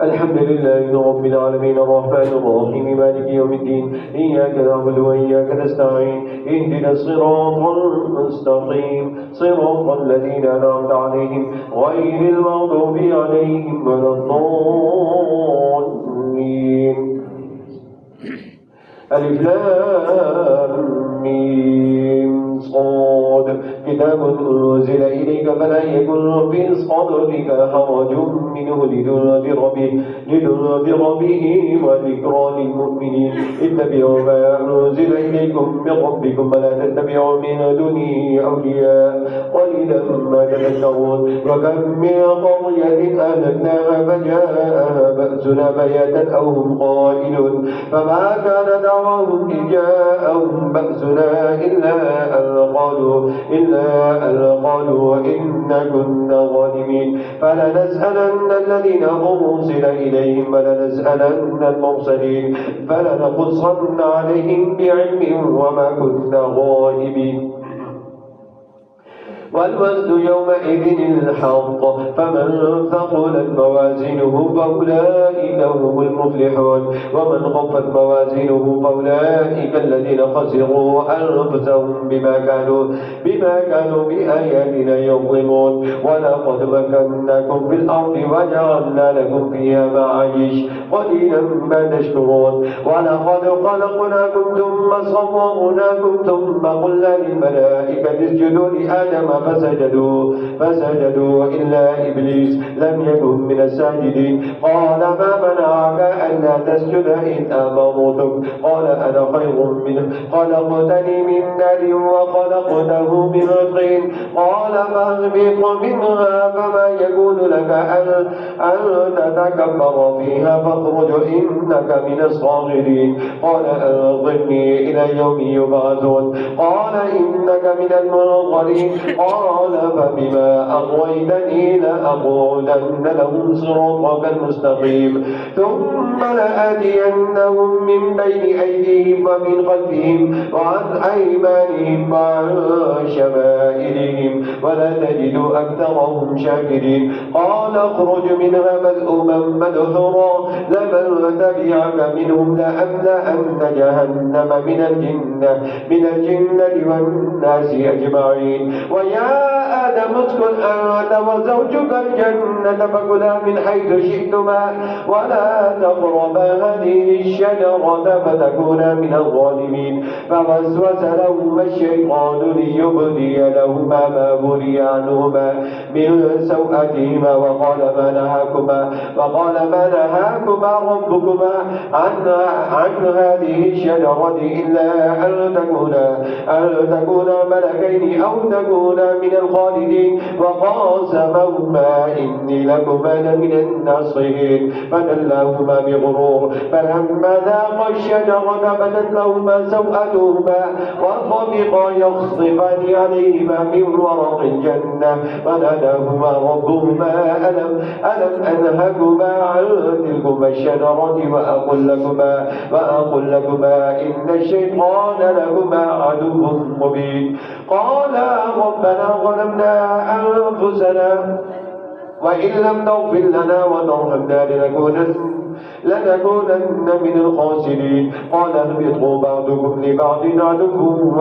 الحمد لله رب العالمين الرحمن الرحيم مالك يوم الدين إياك نعبد وإياك نستعين اهدنا الصراط المستقيم صراط الذين أنعمت عليهم غير المغضوب عليهم ولا الضالين. ألف لام ميم صاد كتاب أنزل إليك فلا يكن في صدرك حرج منه لتنذر به وذكرى للمؤمنين. اتبعوا ما أنزل إليكم من ربكم ولا تتبعوا من دونه أولياء قليلا ما تذكرون. وكم من قرية أهلكناها فجاءها بأسنا بياتا أو هم قائلون فما كان دعواهم إذ جاءهم بأسنا إلا أن قالوا إنا كنا ظالمين. فلنسألن الذين أرسل إليهم ولنسألن المرسلين فلنقصن عليهم بعلم وما كنا غائبين. والوزن يومئذ الحق فمن ثقلت موازينه فأولئك هم المفلحون ومن خفت موازينه فأولئك الذين خسروا أنفسهم بما كانوا بآياتنا يظلمون. ولقد مكناكم في الأرض وجعلنا لكم فيها معايش قليلا ما تشكرون. ولقد خلقناكم ثم صورناكم ثم قلنا للملائكة اسجدوا لآدم فسجدوا إلا إبليس لم يكن من الساجدين. قال ما منعك ألا تسجد إذ أمرتك قال أنا خير منه خلقتني من نار وخلقته من طين. قال فاهبط منها فما يكون لك أن تتكبر فيها فاخرج إنك من الصاغرين. قال أنظرني إلى يوم يبعثون قال إنك من المنظرين. قال فبما أغويتني لأقعدن لهم صراطك المستقيم ثم لآتينهم من بين أيديهم ومن خلفهم وعن أيمانهم وعن شمائلهم ولا تجد أكثرهم شاكرين. قال اخرج منها مذءوما مدحورا لمن تبعك منهم لأملأن جهنم من الجنة والناس أجمعين. ويا آدم اسكن أنت وزوجك الجنة فكلا من حيث شئتما ولا تقربا هذه الشجرة فتكونا من الظالمين. فوسوس لهما الشيطان ليبدي لهما ما بني عنهما من سوءتهما وقال ما نهاكما ربكما عن هذه الشجرة إلا أن تكونا ملكين أو تكونا من الخالدين. وقاسمهما إني لكما لمن الناصحين فدلاهما بغرور فلما ذاقا الشجرة بدت لهما سوءتهما وطفقا يخصفان عليهما من ورق الجنة وناداهما ربهما ألم أنهكما عن تلكما الشجرة وأقل لكما إن الشيطان لكما عدو مبين. قالا ربنا ظلمنا أنفسنا وإن لم تغفر لنا وترحمنا لنكونن من الخاسرين. قال اهبطوا بعضكم لبعض عدو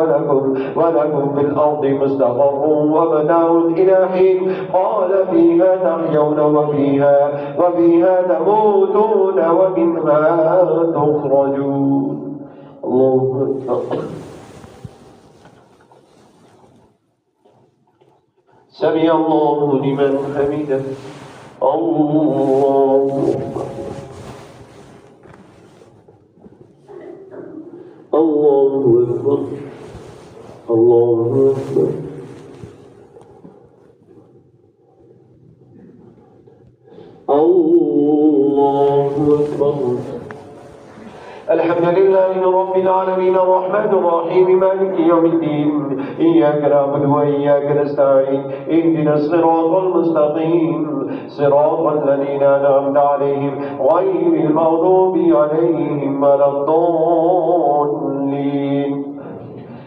ولكم في الأرض مستقر ومتاع إلى حين. قال فيها تحيون وفيها تموتون ومنها تخرجون. الله أكبر. سمع الله لمن حمده. الله أكبر. الله أكبر. الله أكبر. الله أكبر. الحمد لله رب العالمين الرحمن الرحيم مالك يوم الدين إياك نعبد وإياك نستعين اهدنا الصراط المستقيم صراط الذين أنعمت عليهم غير المغضوب عليهم ولا الضالين.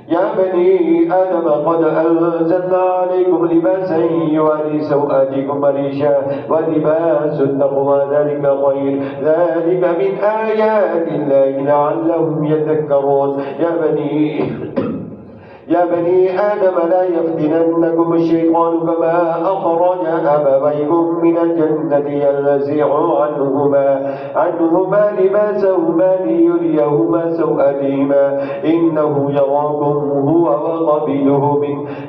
يا بني آدم قد أنزلنا عليكم لباسا يواري سوآتكم ريشا ولباس التقوى ذلك خير ذلك من آيات الله لعلهم يذكرون. يا بني آدم لا يفتننكم الشيطان كما أخرج أبويكم من الجنة ينزع عنهما لباسهما ليريهما سوءتهما إنه يراكم هو وقبيله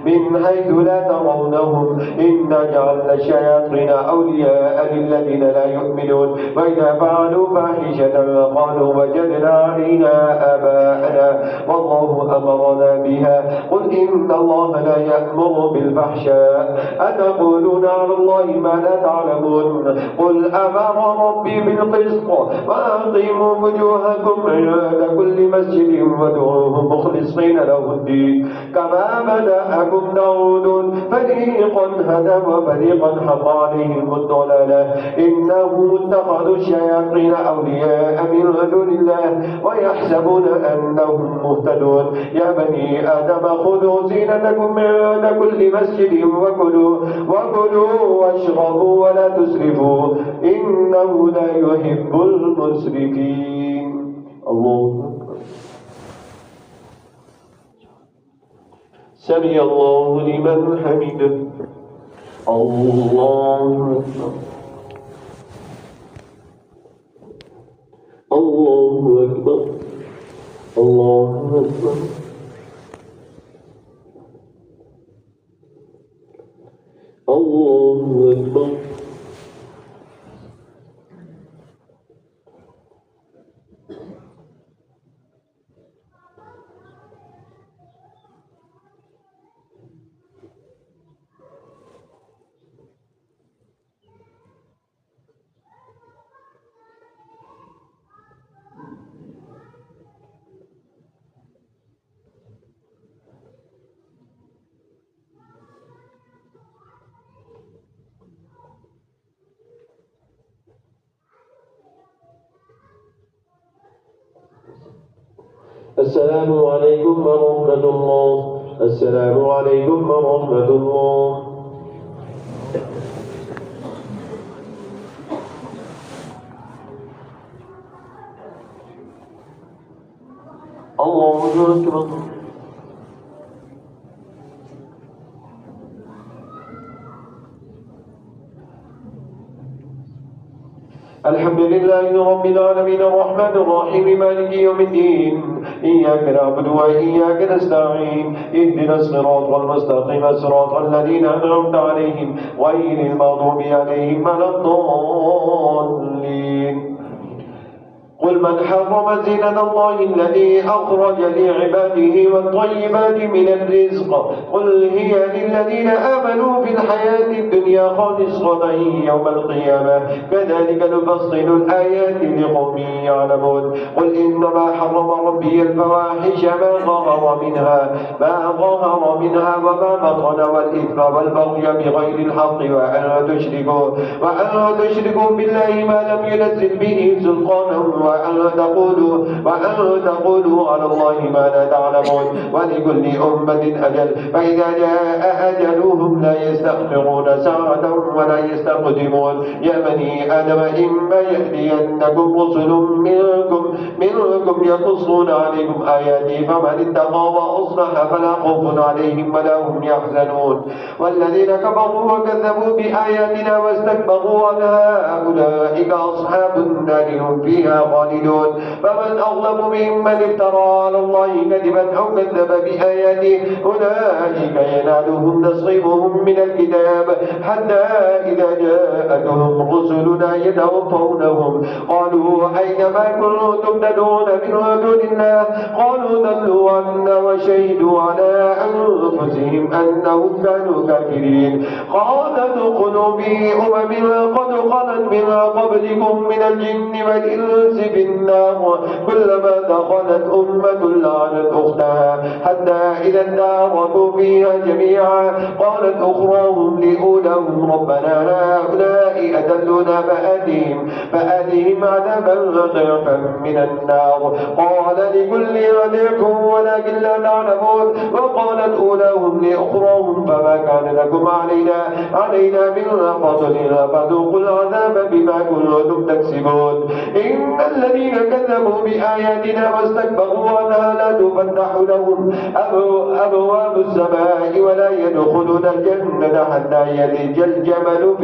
من حيث لا ترونهم إنا جعلنا الشياطين أولياء للذين لا يؤمنون وإذا فعلوا فاحشة قالوا وجدنا علينا آباءنا والله أمرنا بها قل إن الله لا يأمر بالفحشاء أتقولون على الله ما لا تعلمون قل أمر ربي بالقسط وأقيموا وجوهكم عند كل مسجد وادعوه مخلصين له الدين كما بدأكم تعودون فريقا هدى وفريقا حق عليهم الضلالة إنهم اتخذوا الشياطين أولياء من دون الله ويحسبون أنهم مهتدون. يا بني آدم خذوا زينتكم عند كل مسجد وكلوا واشربوا ولا تسرفوا إنه لا يحب المسرفين. الله سمع الله لمن حمده. الله أكبر الله أكبر الله أكبر الله أكبر. السلام عليكم ورحمة الله. السلام عليكم ورحمة الله. الله أكبر. الحمد لله رب العالمين الرحمن الرحيم مالك يوم الدين إياك نعبد وإياك نستعين اهدنا الصراط المستقيم صراط الذين أنعمت عليهم غير المغضوب عليهم ولا الضالين. قل من حرم زينة الله الذي أخرج لعباده والطيبات من الرزق قل هي للذين آمنوا في الحياة الدنيا خالصة يوم القيامة كذلك نفصل الآيات لقوم يعلمون. قل إنما حرم ربي الفواحش ما ظهر منها وما بطن والإثم والبغي بغير الحق وأن تشركوا بالله ما لم ينزل به سلطانا وأن تقولوا على الله ما لا تعلمون. ولكل أمة أجل فإذا جاء أجلهم لا يستغفرون ساعة ولا يستقدمون. يا بني آدم إما يأتينكم رسل منكم يقصون عليكم آياتي فمن اتقى وأصلح فلا خوف عليهم ولا هم يحزنون. والذين كفروا وكذبوا بآياتنا واستكبروا عنها أولئك أصحاب النار هم فيها خالدون. فمن أظلم ممن افترى على الله كذبا أو كذب بآياته أولئك ينالهم نصيبهم من الكتاب حتى إذا جاءتهم رسلنا يتوفونهم قالوا أين ما كنتم تدعون من دون الله قالوا ضلوا عنا وشهدوا على أنفسهم أنهم كانوا كافرين. قال ادخلوا في أمم قد خلت من قبلكم من الجن والإنس في النار كلما دخلت أمة لعنت أختها حتى إذا اداركوا فيها جميعا قالت أخراهم لأولاهم ربنا هؤلاء أدلونا فآتهم عذابا ضعفا من النار قال لكل ضعف ولكن لا تعلمون وقالت أولاهم لأخراهم فما كان لكم علينا من فضل فذوقوا العذاب بما كنتم تكسبون إن الذين كذبوا بآياتنا واستكبروا عنها لا تفتح لهم أبواب السماء ولا يدخلون الجنة حتى يلج الجمل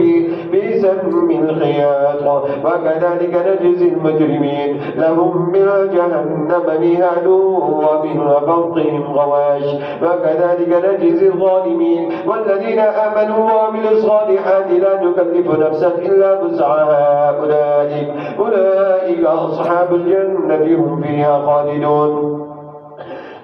في سم الخياط وكذلك نجزي المجرمين لهم من جهنم مهاد ومن فوقهم غواش وكذلك نجزي الظالمين والذين آمنوا وعملوا الصالحات لا نكلف نفسا إلا وسعها أولئك أصحاب الجنة هم فيها خالدون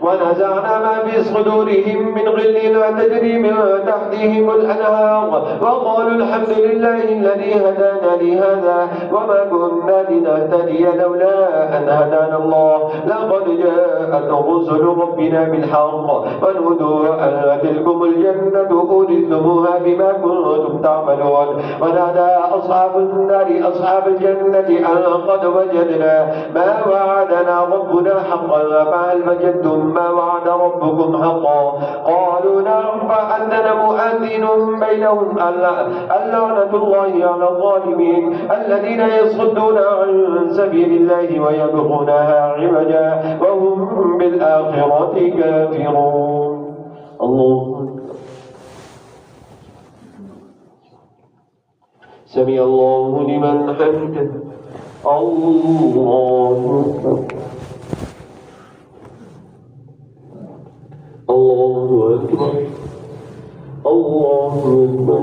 ونزعنا ما في صدورهم من غل تجري من تحتهم الأنهار وقالوا الحمد لله الذي هدانا لهذا وما كنا لنهتدي لولا أن هدانا الله لقد جاءت رسل ربنا بالحق ونودوا أن تلكم الجنة أورثتموها بما كنتم تعملون ونادى أصحاب النار أصحاب الجنة أن قد وجدنا ما وعدنا ربنا حقا فهل وجدتم ما وعد ربكم حقا قالوا نعم فأذن مؤذن بينهم اللعنة الله على الظالمين الذين يصدون عن سبيل الله ويبغونها عوجا وهم بالآخرة كافرون الله سمع الله لمن حمده الله الله أكبر الله أكبر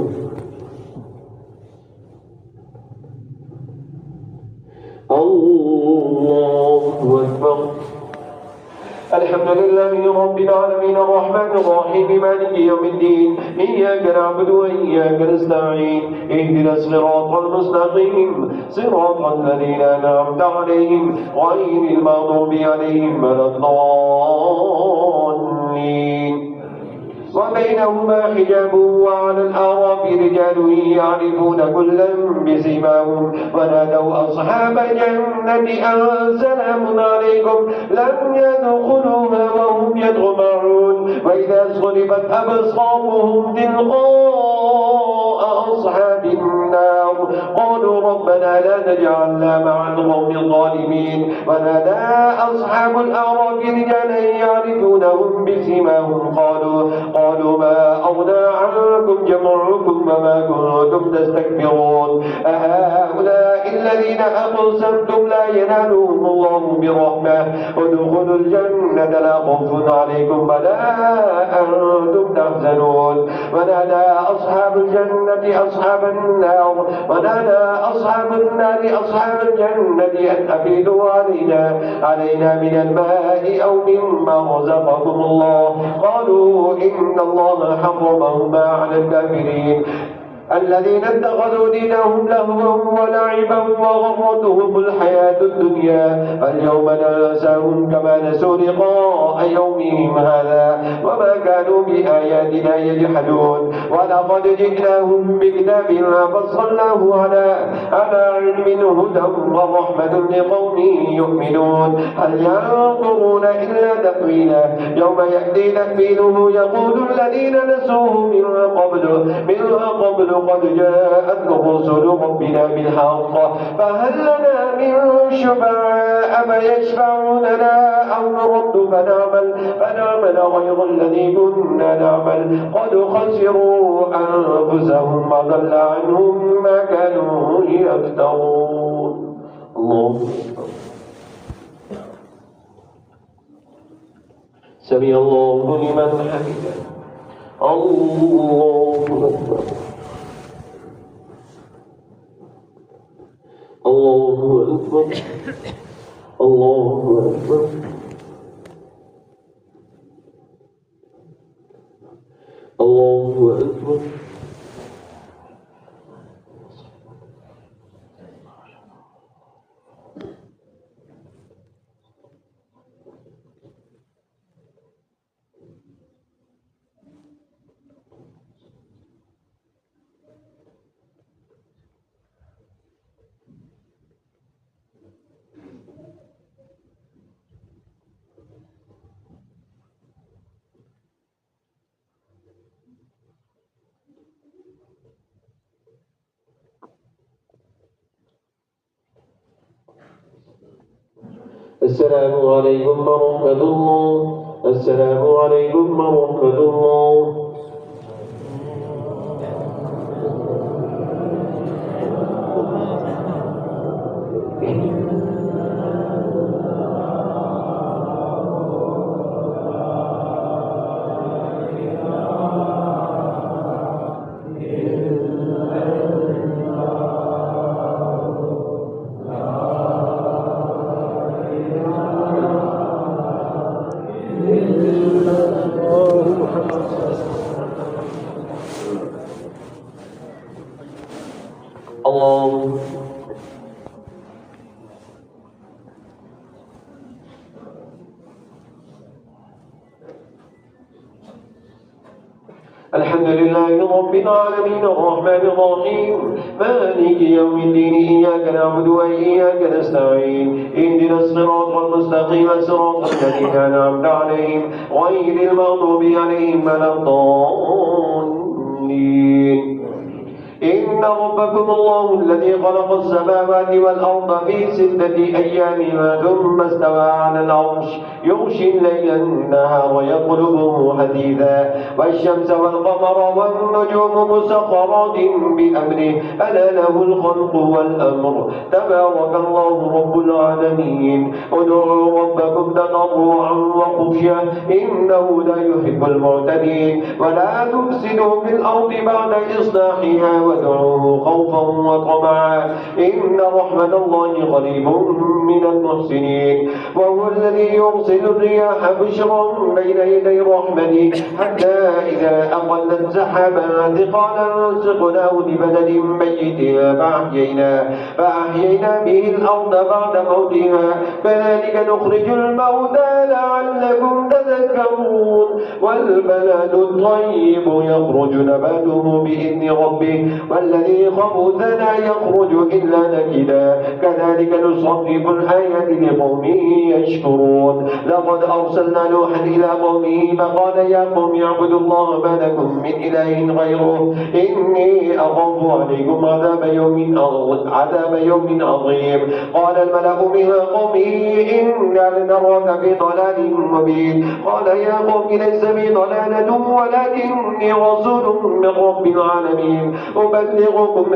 الله أكبر الحمد لله رب العالمين الرحمن الرحيم مالك يوم الدين إياك نعبد وإياك نستعين اهدنا الصراط المستقيم صراط الذين أنعمت عليهم غير المغضوب عليهم ولا الضالين وبينهما حجاب وعلى الأعراف رجال يعرفون كلا بسيماهم ونادوا أصحاب الجنة أن سلام عليكم لم يدخلوها وهم يطمعون وإذا صرفت أبصارهم تلقاء أصحاب النار قالوا ربنا لا تجعلنا مع القوم الظالمين ونادى أصحاب الأعراف رجالا يعرفونهم بسيماهم قالوا ما أغنى عنكم جمعكم وما كنتم تستكبرون أهؤلاء الذين أقسمتم لا ينالهم الله برحمة ادخلوا الجنة لا خوف عليكم ولا أنتم تحزنون ونادى أصحاب الجنة أصحاب النار أصحاب الجنة أن أفيدوا علينا من الماء أو مما رزقكم الله قالوا إن الله حرمهما على الكافرين الذين اتخذوا دينهم لهوا ولعبا وغرتهم الحياة الدنيا فاليوم ننساهم كما نسوا لقاء يومهم هذا وما كانوا بآياتنا يجحدون ولقد جئناهم بكتاب فصلناه على علم هدى ورحمة لقوم يؤمنون هل ينظرون إلا تأويله يوم يأتي تأويله يقول الذين نسوه من قبل قد جاءت رسل ربنا بالحق فهل لنا من شفعاء فيشفعوا لنا أو نرد فنعمل غير الذي كنا نعمل قد خسروا أنفسهم وضل عنهم ما كانوا يفترون الله سمع الله لمن حمده الله أكبر الله أكبر الله أكبر الله أكبر السلام عليكم ورحمة الله. السلام عليكم ورحمة الله. الله. الحمد لله رب العالمين الرحمن الرحيم مالك يوم الدين إياك نعبد وإياك نستعين اهدنا الصراط المستقيم صراط الذين أنعمت عليهم غير المغضوب عليهم ولا الضالين. إن ربكم الله الذي خلق السماوات والأرض في 6 أيام ثم استوى على العرش يغشي الليل النهار يطلبه حديثا والشمس والقمر والنجوم مسخرات بأمره ألا له الخلق والأمر تبارك الله رب العالمين. ادعوا ربكم تضرعا وخفيا إنه لا يحب المعتدين ولا تفسدوا في الأرض بعد إصلاحها وادعوه خوفا وطمعا إن رحمة الله قريب من المحسنين. وهو الذي يرسل الرياح بشرا بين يدي رحمته حتى إذا أقلت سحابا ثقالا سقناه لبلد ميت فأحيينا به الأرض بعد موتها كذلك نخرج الموتى لعلكم تذكرون. والبلد الطيب يخرج نباته بإذن ربه والذي خبث لا يخرج إلا نكدا كذلك نصرف الآيات لقوم يشكرون. لقد أرسلنا نوحا إلى قومه فقال يا قوم اعبدوا الله ما لكم من إله غيره إني أخاف عليكم عذاب يوم عظيم. قال الملأ من قومه إنا لنراك في ضلال مبين. قال يا قوم ليس بي ضلالة ولكني رسول من رب العالمين أبلغكم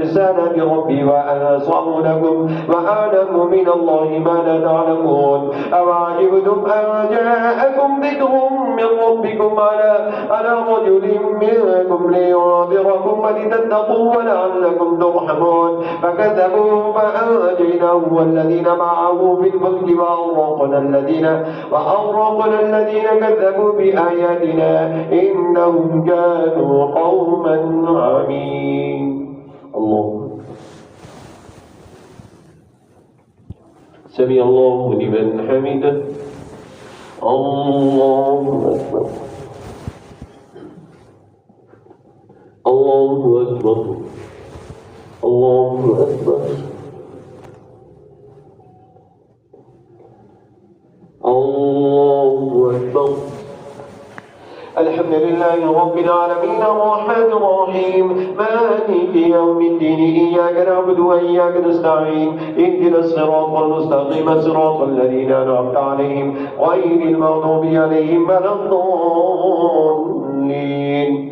رسالة ربي وأنا أنصح لكم وأعلم من الله ما لا تعلمون. أوعجبتم أن جاءكم ذكر من ربكم على رجل منكم لينذركم ولتتقوا ولعلكم ترحمون فكذبوا فأنجيناه والذين معه في الفلك وأغرقنا الذين كذبوا بآياتنا إنهم كانوا قوما عمين. الله. سمع الله لمن حمده. الله أكبر. الله أكبر. الله أكبر. الله أكبر. الحمد لله رب العالمين الرحمن الرحيم مالك يوم الدين إياك نعبد وإياك نستعين اهدنا الصراط المستقيم صراط الذين أنعمت عليهم غير المغضوب عليهم ولا الضالين.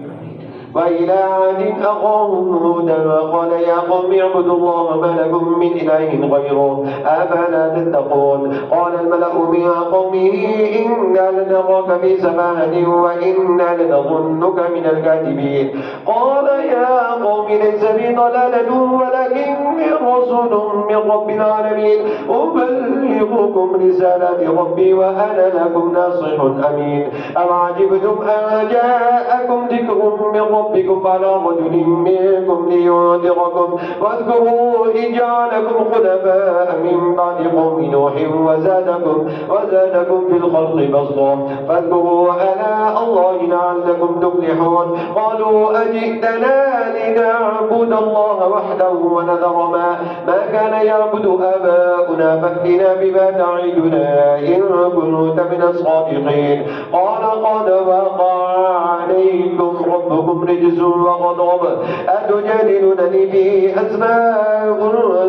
وإلى عاد أخاهم هودا وقال يا قوم اعبدوا الله ما لكم من إله غيره أفلا تتقون. قال الملأ من قومه إنا لنراك في سفاهة وإنا لنظنك من الكاذبين. قال يا قوم ليس بي ضلالة ولكني رسول من رب العالمين أبلغكم رسالات ربي وأنا لكم ناصح أمين. أوعجبتم أن جاءكم ذكر من ربكم على رجل منكم لينذركم واذكروا إذ جعلكم خلفاء من بعد قوم نوح وزادكم في الخلق بسطا فاذكروا آلاء الله لعلكم تفلحون. قالوا أجئتنا لنعبد الله وحده ونذر ما كان يعبد آباؤنا فأتنا بما تعدنا إن كنت من الصادقين. قال قد وقع عليكم ربكم رجس وغضب أتجادلونني في أسماء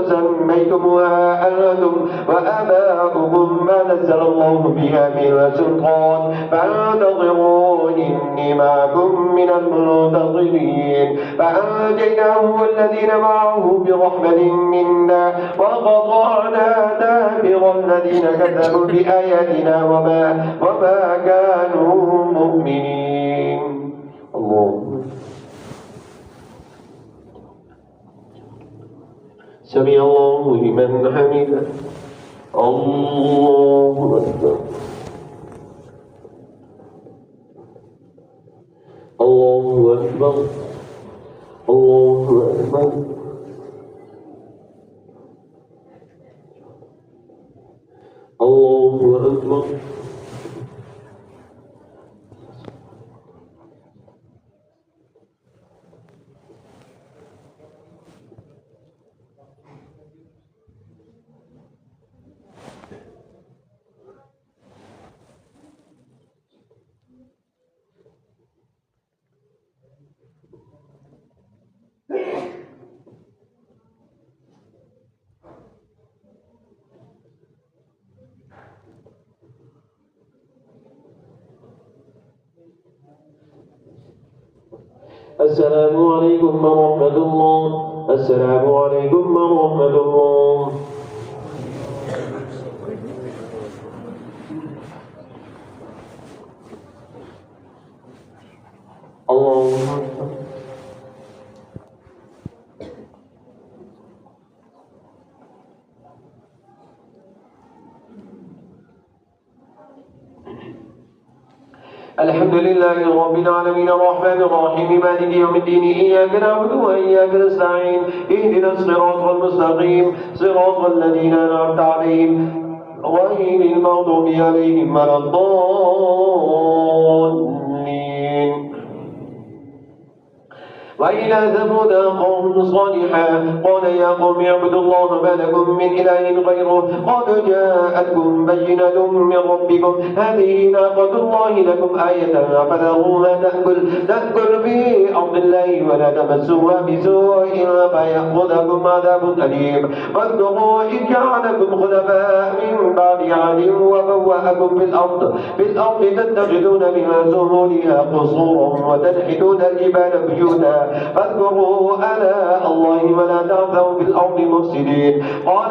سميتموها رأيتموها أنتم وآباؤكم ما نزل الله بها من سلطان فانتظروا إني معكم من المنتظرين فأنجيناه والذين معه برحمة منا وقطعنا دابر الذين كذبوا بآياتنا وما كانوا مؤمنين. الله سمع الله لمن حمده. الله أكبر. الله أكبر. الله أكبر. الله أكبر. السلام عليكم ورحمة الله. السلام عليكم ورحمة الله. الله أكبر. الحمد لله رب العالمين الرحمن الرحيم مالك يوم الدين إياك نعبد وإياك نستعين اهدنا الصراط المستقيم صراط الذين أنعمت عليهم غير المغضوب عليهم ولا الضالين. وإلى ثمود أخاهم صالحا قال يا قوم اعبدوا الله ما لكم من إله غيره قد جاءتكم بينة من ربكم هذه ناقة الله لكم آية فذروها تأكل في أرض الله ولا تمسوها بسوء فيأخذكم عذاب أليم. واذكروا إذ جعلكم خلفاء من بعد عاد وبوأكم في الأرض تتخذون منها سهولها قصورا وتنحتون الجبال بيوتا فاذكروا آلاء الله ولا تعثوا في الأرض مفسدين. قال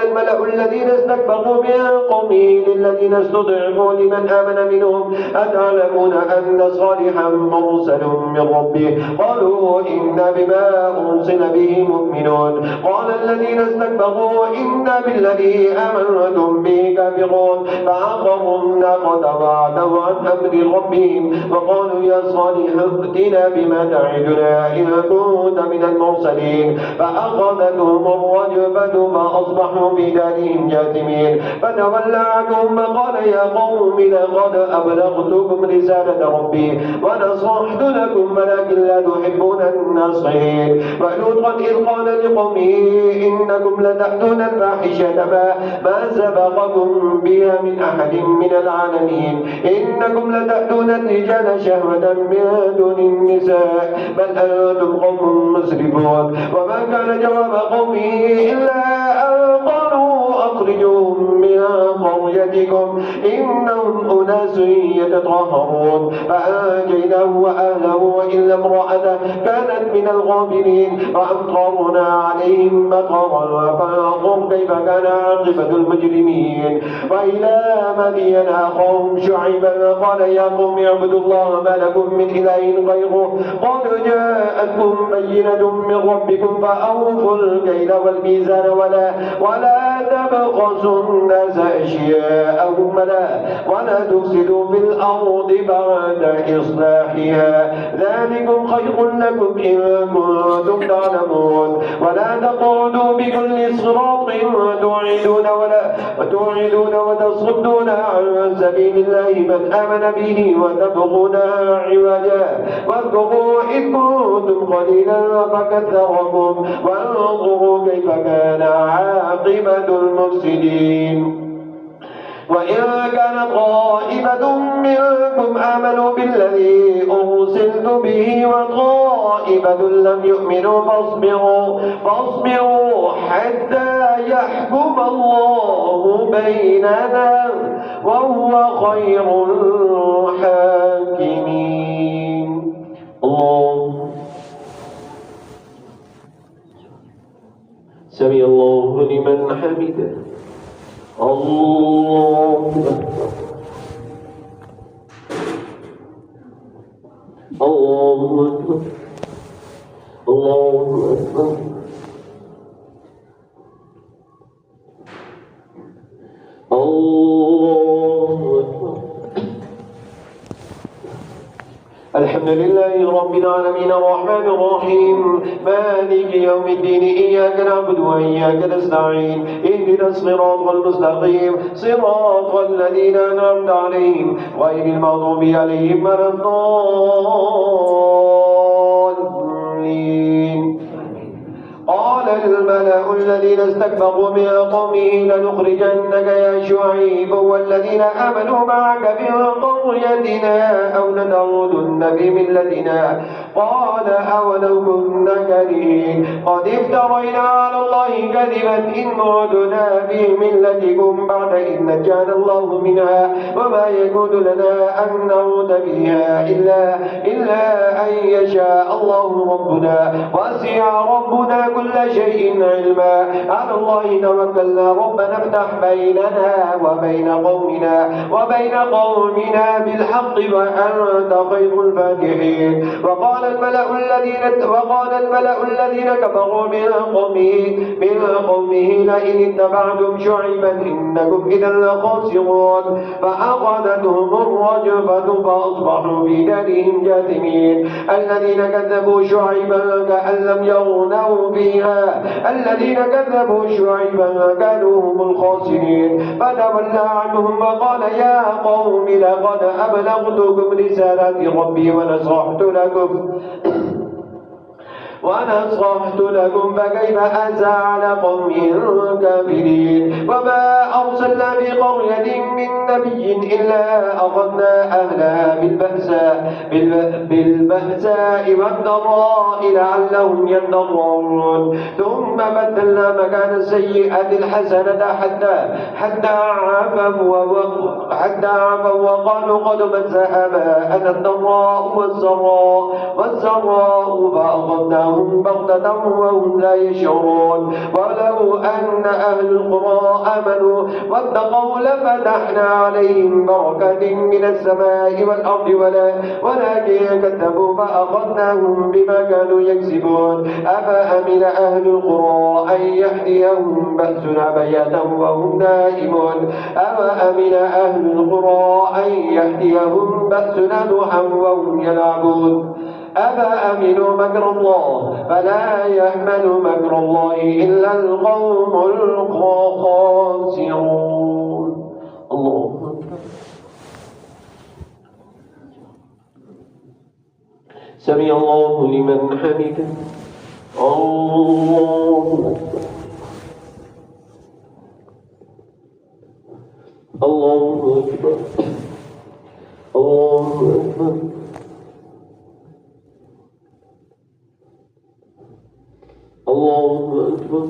الملأ الذين استكبروا من قومه للذين استضعفوا لمن آمن منهم أتعلمون أن صالحا مرسل من ربه قالوا إنا بما أرسل به مؤمنون. قال الذين استكبروا إنا بالذي آمنتم به كافرون فعقروا الناقة وعتوا عن أمر ربهم وقالوا يا صالح ائتنا بما تعدنا إن كنت من المرسلين فأخذتهم الرجفة فأصبحوا في دارهم جاثمين. فتولى عنهم وقال يا قوم لقد أبلغتكم رسالة ربي ونصحت لكم ولكن لا تحبون الناصحين. ولوطا إذ قال لقومه إنكم لتأتون الفاحشة ما سبقكم بها من أحد من العالمين إنكم لتأتون الرجال شهوة من دون النساء بل أنتم قوم مسرفون. وما كان جواب قومه إلا أن قالوا أخرجوهم من قريتكم إنهم أناس يتطهرون فأنجيناه وأهله إلا امرأته كانت من الغابرين وأمطرنا عليهم مطرا فانظر كيف كان عاقبة المجرمين. وإلى مدين أخاهم شعيبا قال يا قوم اعبدوا الله ما لكم من إله غيره قد جاءتكم بينة من ربكم فأوفوا الكيل والميزان ولا تبخسوا الناس أشياءهم ولا تفسدوا في الأرض بعد إصلاحها ذلكم خير لكم إن كنتم تعلمون. ولا تقعدوا بكل صراط توعدون وتصدون عن سبيل الله من آمن به وتبغونها عوجا واذكروا إذ كنتم قليلا فكثركم وانظروا كيف كان عاقبة المفسدين. وإن كانت طائفة منكم آمنوا بالذي أرسلت به وطائفة لم يؤمنوا فاصبروا حتى يحكم الله بيننا وهو خير الحاكمين. الله سمع الله لمن حمده. الله أكبر. الله أكبر. الله أكبر. الله أكبر. الحمد لله رب العالمين الرحمن الرحيم مالك يوم الدين إياك نعبد وإياك نستعين اهدنا الصراط المستقيم صراط الذين أنعمت عليهم غير المغضوب عليهم ولا الضالين. قال الملأ الذين استكبروا من قومه لنخرجنك يا شعيب والذين آمنوا معك من قريتنا أو لتعودن في ملتنا. قال أولو كنا كارهين قد افترينا على الله كذبا إن عدنا في ملتكم بعد إذ نجانا الله منها وما يكون لنا أن نعود فيها إلا أن يشاء الله ربنا وسع ربنا كل شيء علما. على الله توكلنا ربنا افتح بيننا وبين قومنا بالحق وأنت خير الفاتحين. وقال الملأ الذين كفروا من قومه لئن اتبعتم شعيبا إنكم إذا لخاسرون. فأخذتهم الرجفة فأصبحوا في دارهم جاثمين. الذين كذبوا شعيبا كأن لم يغنوا فيها كانوا هم الخاسرين. فتولى عنهم وقال يا قوم لقد أبلغتكم رسالات ربي ونصحت لكم فكيف أسى على قوم كافرين. وما أرسلنا بقرية من نبي إلا أخذنا أهلها بالبأساء والضراء لعلهم يضرعون. ثم بدلنا مكان السيئة الحسنة حتى عافوا وقالوا قد مس آباءنا الضراء والسراء فأخذناهم بغتة وهم لا يشعرون. ولو أن أهل القرى آمنوا واتقوا لفتحنا عليهم بركات من السماء والأرض ولكن كذبوا فأخذناهم بما كانوا يكسبون. أفأمن أهل القرى أن يأتيهم بأسنا بياتا وهم نائمون ضحى وهم يلعبون. أفأمنوا مكر الله فلا يأمن مكر الله إلا القوم الخاسرون. الله سمع الله لمن حمده. الله الله أكبر. الله أكبر. الله أكبر.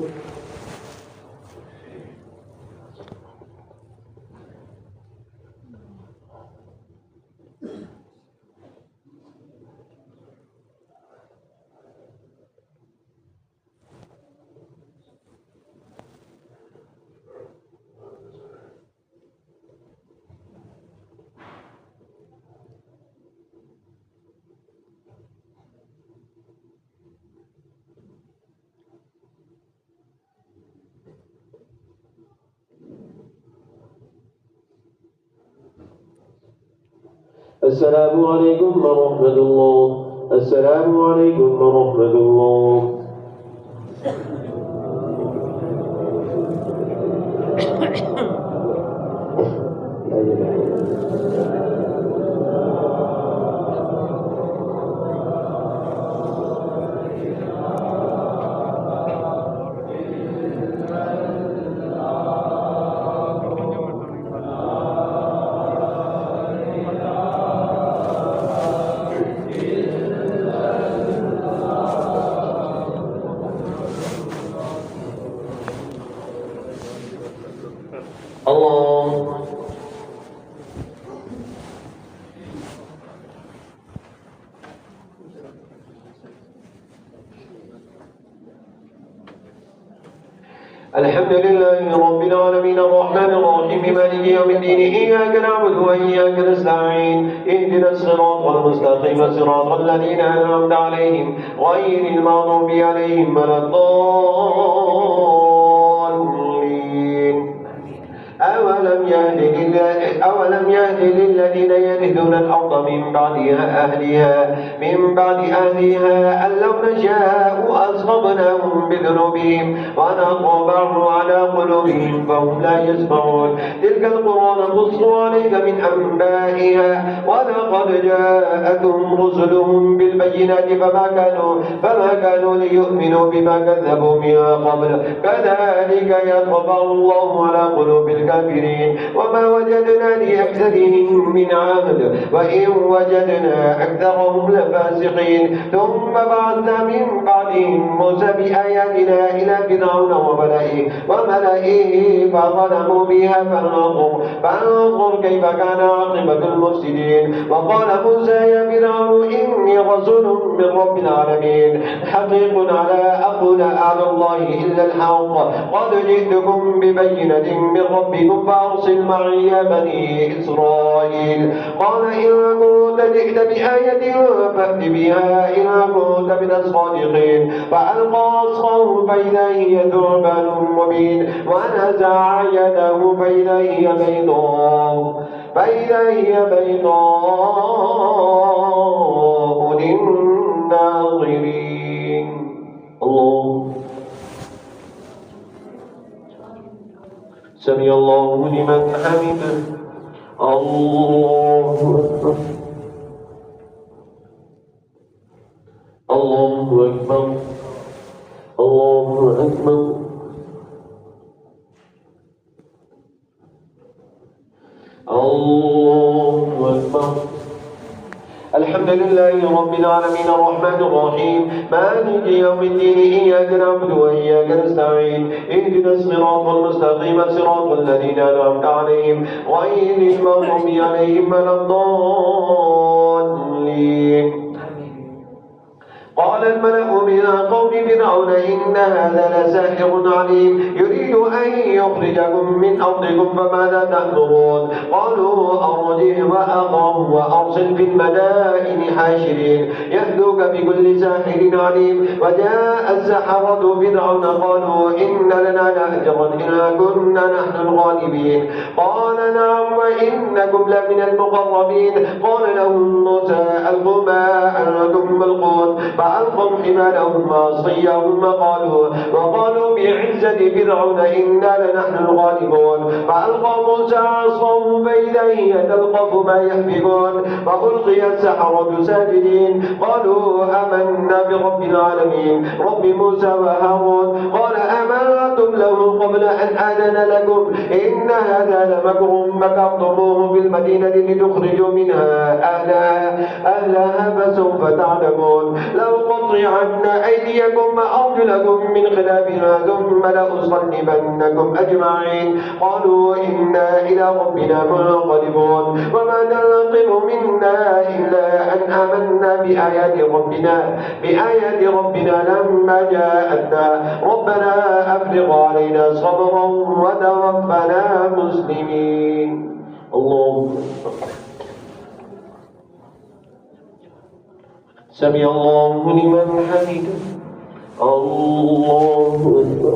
السلام عليكم ورحمة الله. السلام عليكم ورحمة الله. الله. الحمد لله رب العالمين الرحمن الرحيم مالك يوم الدين إياك نعبد وإياك نستعين اهدنا الصراط المستقيم صراط الذين أنعمت عليهم غير المغضوب عليهم ولا الضالين. أولم يهد للذين يرثون الأرض من بعد أهلها أن لو نشاء أصبناهم بذنوبهم ونطبع على قلوبهم فهم لا يسمعون. تلك القرى نقص عليك من أنبائها ولقد جاءتهم رسلهم بالبينات فما كانوا ليؤمنوا بما كذبوا من قبل كذلك يطبع الله على قلوب الكافرين. وما وجدنا لأكثرهم من عهد وإن وجدنا أكثرهم لفاسقين. ثم بعثنا من بعدهم موسى بآياتنا إلى فرعون وملئه فظلموا بها فانظر كيف كان عاقبة المفسدين. وقال موسى يا فرعون إني رسول من رب العالمين حقيق على أقول على الله إلا الحق قد جئتكم ببينة من ربكم فأرسل معي يا بني إسرائيل. قال إن كنت جئت بآية فأت بها إن كنت من الصادقين. فألقى عصاه فإذا هي ثعبان مبين ونزع يده فإذا هي بيضاء للناظرين. الله. سمع الله لمن حمده. الله أكبر. الله أكبر. الله أكبر. الله أكبر. الحمد لله رب العالمين الرحمن الرحيم مالك يوم الدين إياك نعبد وإياك نستعين اهدنا الصراط المستقيم صراط الذين أنعمت عليهم غير المغضوب عليهم ولا الضالين. قال الملأ من قوم فرعون إن هذا لساحر عليم يريد أن يخرجكم من أرضكم فماذا تأمرون. قالوا أرجه وأخاه وأرسل في المدائن حاشرين يأتوك بكل ساحر عليم. وجاء السحرة فرعون قالوا إن لنا لأجرا إن كنا نحن الغالبين. قال نعم وإنكم لمن المقربين. قال لهم موسى ألقوا ما أنتم ملقون فألقوا حمالهم وعصيهم وقالوا بعزة فرعون إنا لنحن الغالبون. فألقى موسى عصاه فإذا هي تلقف ما يحفظون فألقي السحرة ساجدين قالوا آمنا برب العالمين رب موسى وهارون. قال آمنتم له قبل أن آذن لكم إن هذا لمكر مكرتموه بالمدينة لتخرجوا منها أهلها فسوف تعلمون. لأقطعن أيديكم وأرجلكم من خلاف ثم لأصلبنكم أجمعين. قالوا إنا إلى ربنا منقلبون. وما تنقم منا إلا أن آمنا بآيات ربنا لما جاءتنا ربنا أفرغ علينا صبرا وتوفنا مسلمين. الله. سمع الله لمن حمده. الله أكبر.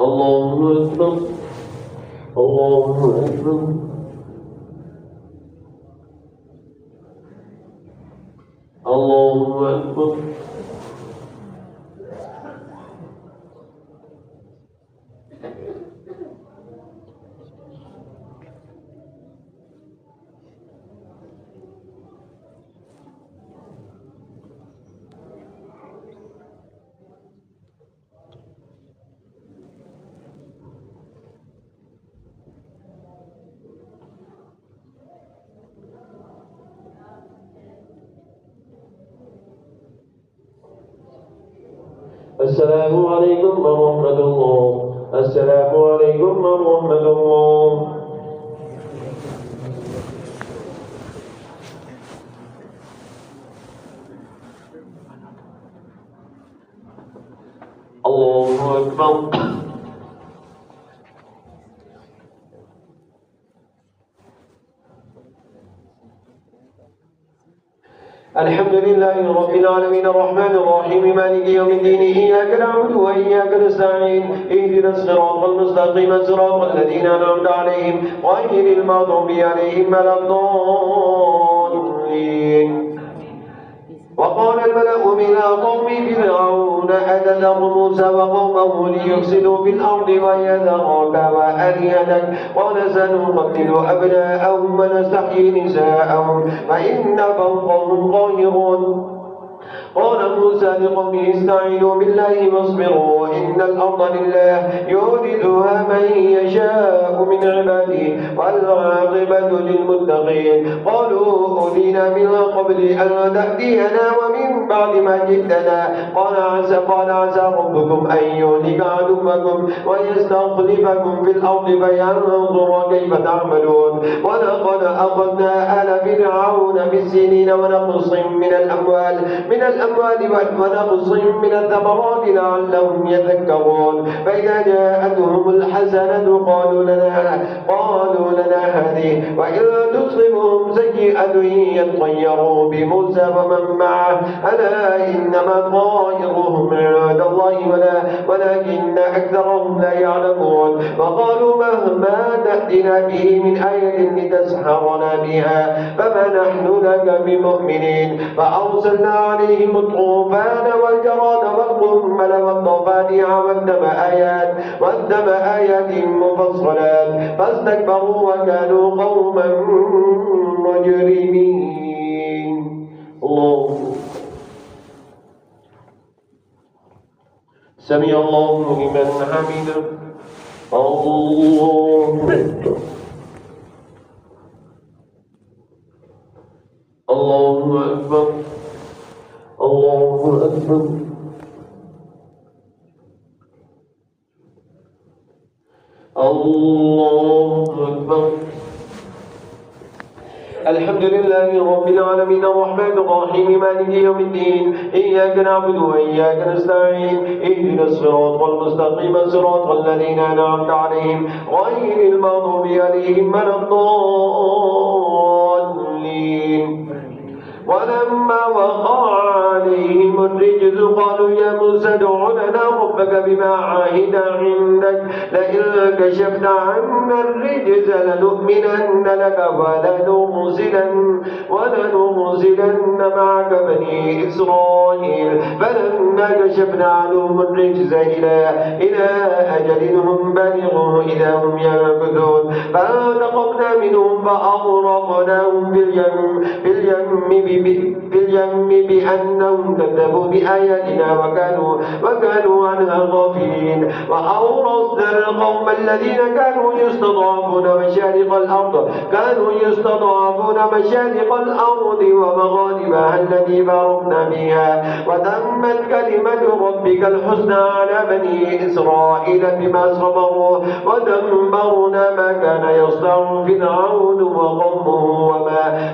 الله أكبر. الله أكبر. الله أكبر. السلام عليكم ورحمة الله. السلام عليكم ورحمة الله. الله أكبر. الحمد لله رب العالمين الرحمن الرحيم مالك يوم الدين إياك نعبد وإياك نستعين اهدنا الصراط المستقيم صراط الذين أنعمت عليهم غير المغضوب عليهم ولا الضالين. وقال الملأ من قوم فرعون أتذر موسى وقومه ليفسدوا في الأرض ويذرك وآلهتك قال سنقتل أبناءهم ونستحيي نساءهم وإنهم قوم قاهرون. قال موسى لقومه استعينوا بالله واصبروا إن الأرض لله يورثها من يشاء من عباده والعاقبة للمتقين. قالوا أوذينا من قبل أن تأتينا ومن بعد ما جئتنا قال عسى ربكم أن يهلك عدوكم ويستخلفكم في الأرض فينظر كيف تعملون. ولقد أخذنا آل فرعون بالسنين ونقص من الأموال ونقص من الثمرات لعلهم يذكرون. فإذا جاءتهم الحسنة قالوا لنا هذه وإن تصبهم سيئة يطيروا بموسى ومن معه ألا إنما طائرهم عند الله ولكن أكثرهم لا يعلمون. وقالوا مهما تأتنا به من آية لتسحرنا بها فما نحن لك بمؤمنين. فأرسلنا عليهم الطوفان والجراد والقمل والضفادع والدم آيات مفصلات فاستكبروا وكانوا قوما مجرمين. الله سمع الله لمن حمده. الله أكبر. الله أكبر. الله أكبر. الحمد لله رب العالمين الرحمن الرحيم مالك يوم الدين إياك نعبد وإياك نستعين اهدنا الصراط المستقيم صراط الذين أنعمت عليهم غير المغضوب عليهم ولا الضالين. ولما وقع عليهم الرجز قالوا يا موسى ادع لنا ربك بما عاهد عندك لئن كشفت عنا الرجز لنؤمنن لك ولنرسلن معك بني إسرائيل. فلما كشفنا عنهم الرجز إلى أجل هم بالغوه إذا هم ينكثون فانتقمنا منهم فأغرقناهم في اليم بأنهم كذبوا بآياتنا وكانوا عنها غافلين. وأورثنا القوم الذين كانوا يستضعفون مشارق الأرض ومغاربها التي باركنا فيها وتمت كلمة ربك الحسنى على بني إسرائيل بما صبروا ودمرنا ما كان يصنع فرعون وقومه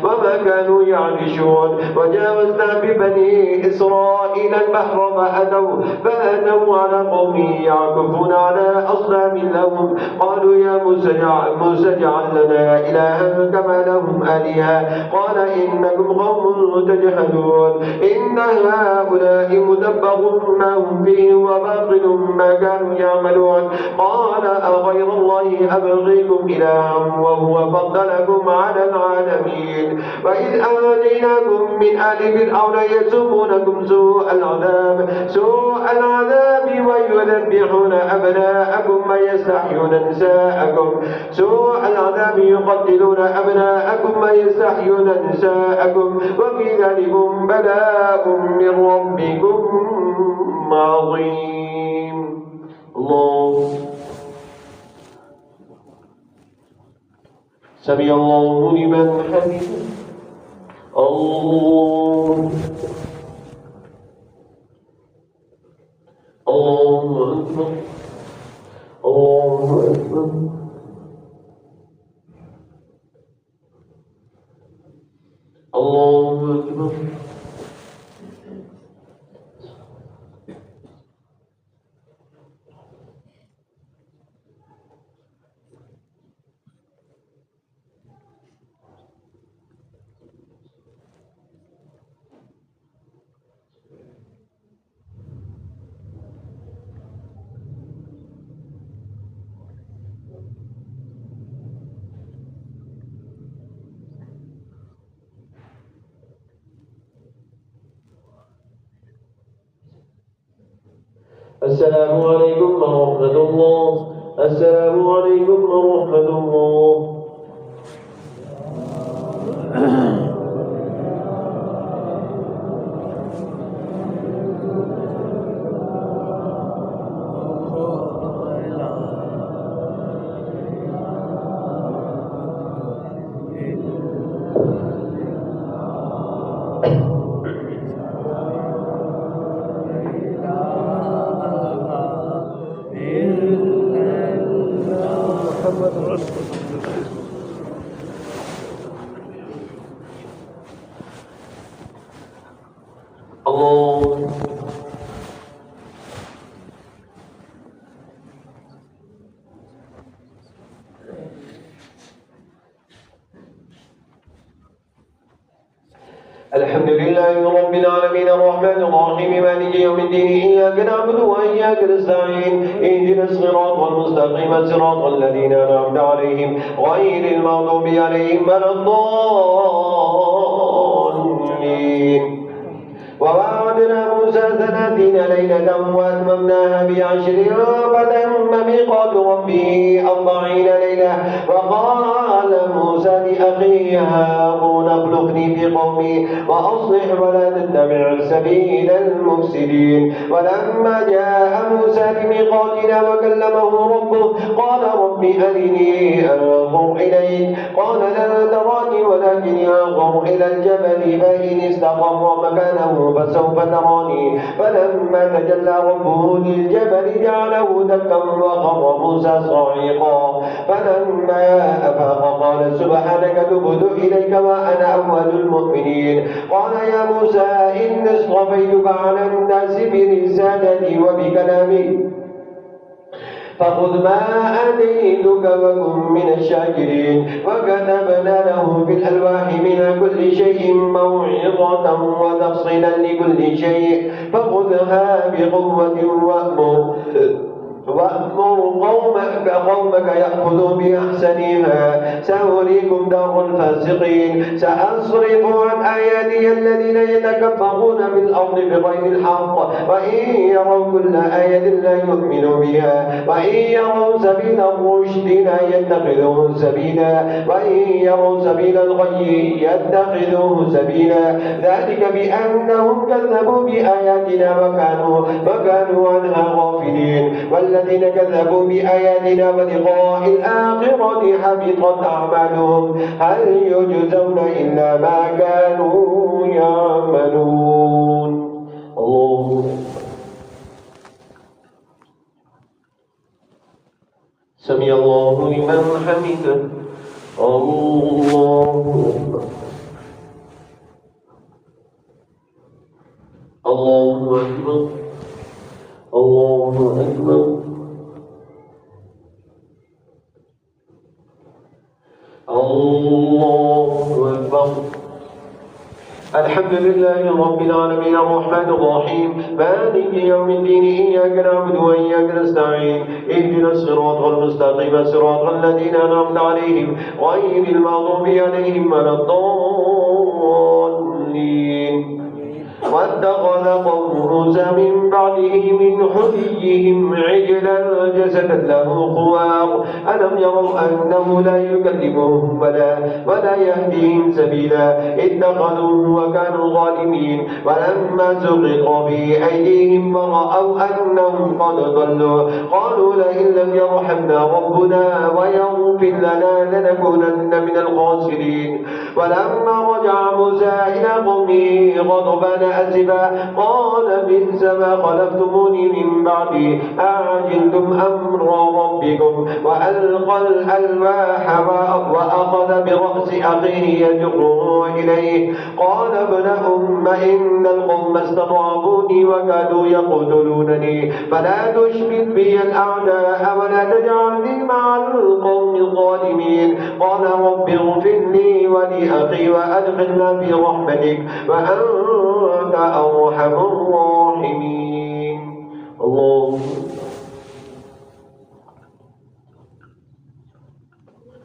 وما كانوا يعرشون. وجاوزنا ببني إسرائيل البحر فأتوا على قوم يعكفون على أصنام لهم قالوا يا موسى اجعل لنا إلها كما لهم آلهة قال إنكم قوم تجهلون. إن هؤلاء متبر ما هم فيه وباطل ما كانوا يعملون. قال أغير الله أبغيكم إلها وهو فضلكم على العالمين. وإذ آتيناكم من آل فرعون يسومونكم سوء العذاب ويذبحون أبناءكم ويستحيون نساءكم يقتلون أبناءكم ويستحيون نساءكم وفي ذلكم بلاء من ربكم عظيم. الله سمع الله لمن حمده. الله الله أكبر الله أكبر. الله أكبر. السلام عليكم ورحمة الله. السلام عليكم ورحمة الله. الله الحمد لله رب العالمين الرحمن الرحيم مالك يوم الدين إياك نعبد وإياك نستعين اهدنا الصراط المستقيم صراط الذين أنعمت عليهم غير المغضوب عليهم ولا الضالين. ووعدنا موسى 30 ليلة وأتممناها ب10 فتم ميقات ربه 40 ليلة. وقال موسى لأخيه هارون اخلفني في قومي وأصلح ولا تتبع سبيل المفسدين. ولما جاء موسى لميقاتنا وكلمه ربه قال رب أرني أنظر إليك قال لن تراني ولكن انظر إلى الجبل فإن استقر مكانه فسوف تراني. فلما تجلى ربه للجبل جعله دكا وخر موسى صعيقا. فلما أفاق قال سبحانك تبت إليك وأنا أول المؤمنين. قال يا موسى إني اصطفيتك على الناس برسالتي وبكلامي فخذ ما آتيتك وكن من الشاكرين. وكتبنا له في الألواح من كل شيء موعظة وتفصيلا لكل شيء فخذها بقوة وأمر قومك يأخذوا بأحسنها سأريكم دار الفاسقين. سأصرف عن آياتي الذين يتكبرون في الأرض بغير الحق وإن يروا كل آية لا يؤمنوا بها وإن يروا سبيل الرشد لا يتخذوه سبيلا وإن يروا سبيل الغي يتخذوه سبيلا. ذلك بأنهم كذبوا بآياتنا وكانوا عنها غافلين. والذين كذبوا بآياتنا ولقاء الآخرة حبطت أعمالهم هل يجزون إلا ما كانوا يعملون. الله سمع الله لمن حمده. الله أكبر. الله أكبر. الله أكبر. الله أكبر. الحمد لله رب العالمين الرحمن الرحيم مالك يوم الدين إياك نعبد وإياك نستعين اهدنا الصراط المستقيم صراط الذين أنعمت عليهم غير المغضوب عليهم ولا الضالين. واتخذ قوم موسى من بعده من حليهم عجلا جسدا له خوار ألم يروا أنه لا يكلمهم ولا يهديهم سبيلا اتخذوه وكانوا ظالمين. ولما سقط في أيديهم ورأوا أنهم قد ضلوا قالوا لئن لم يرحمنا ربنا ويغفر لنا لنكونن من الخاسرين. ولما رجع موسى إلى قومه غضبان أسفا قال بئس ما خلفتموني من بعدي أعجلتم أمر ربكم وألقى الألواح وأخذ برأس أخيه يجره إليه قال ابن أم إن القوم استضعفوني وكادوا يقتلونني فلا تشمت بي الأعداء ولا تجعلني مع القوم الظالمين قال رب اغفر لي ولأخي وأدخلنا في رحمتك وأنت أرحم الراحمين. الله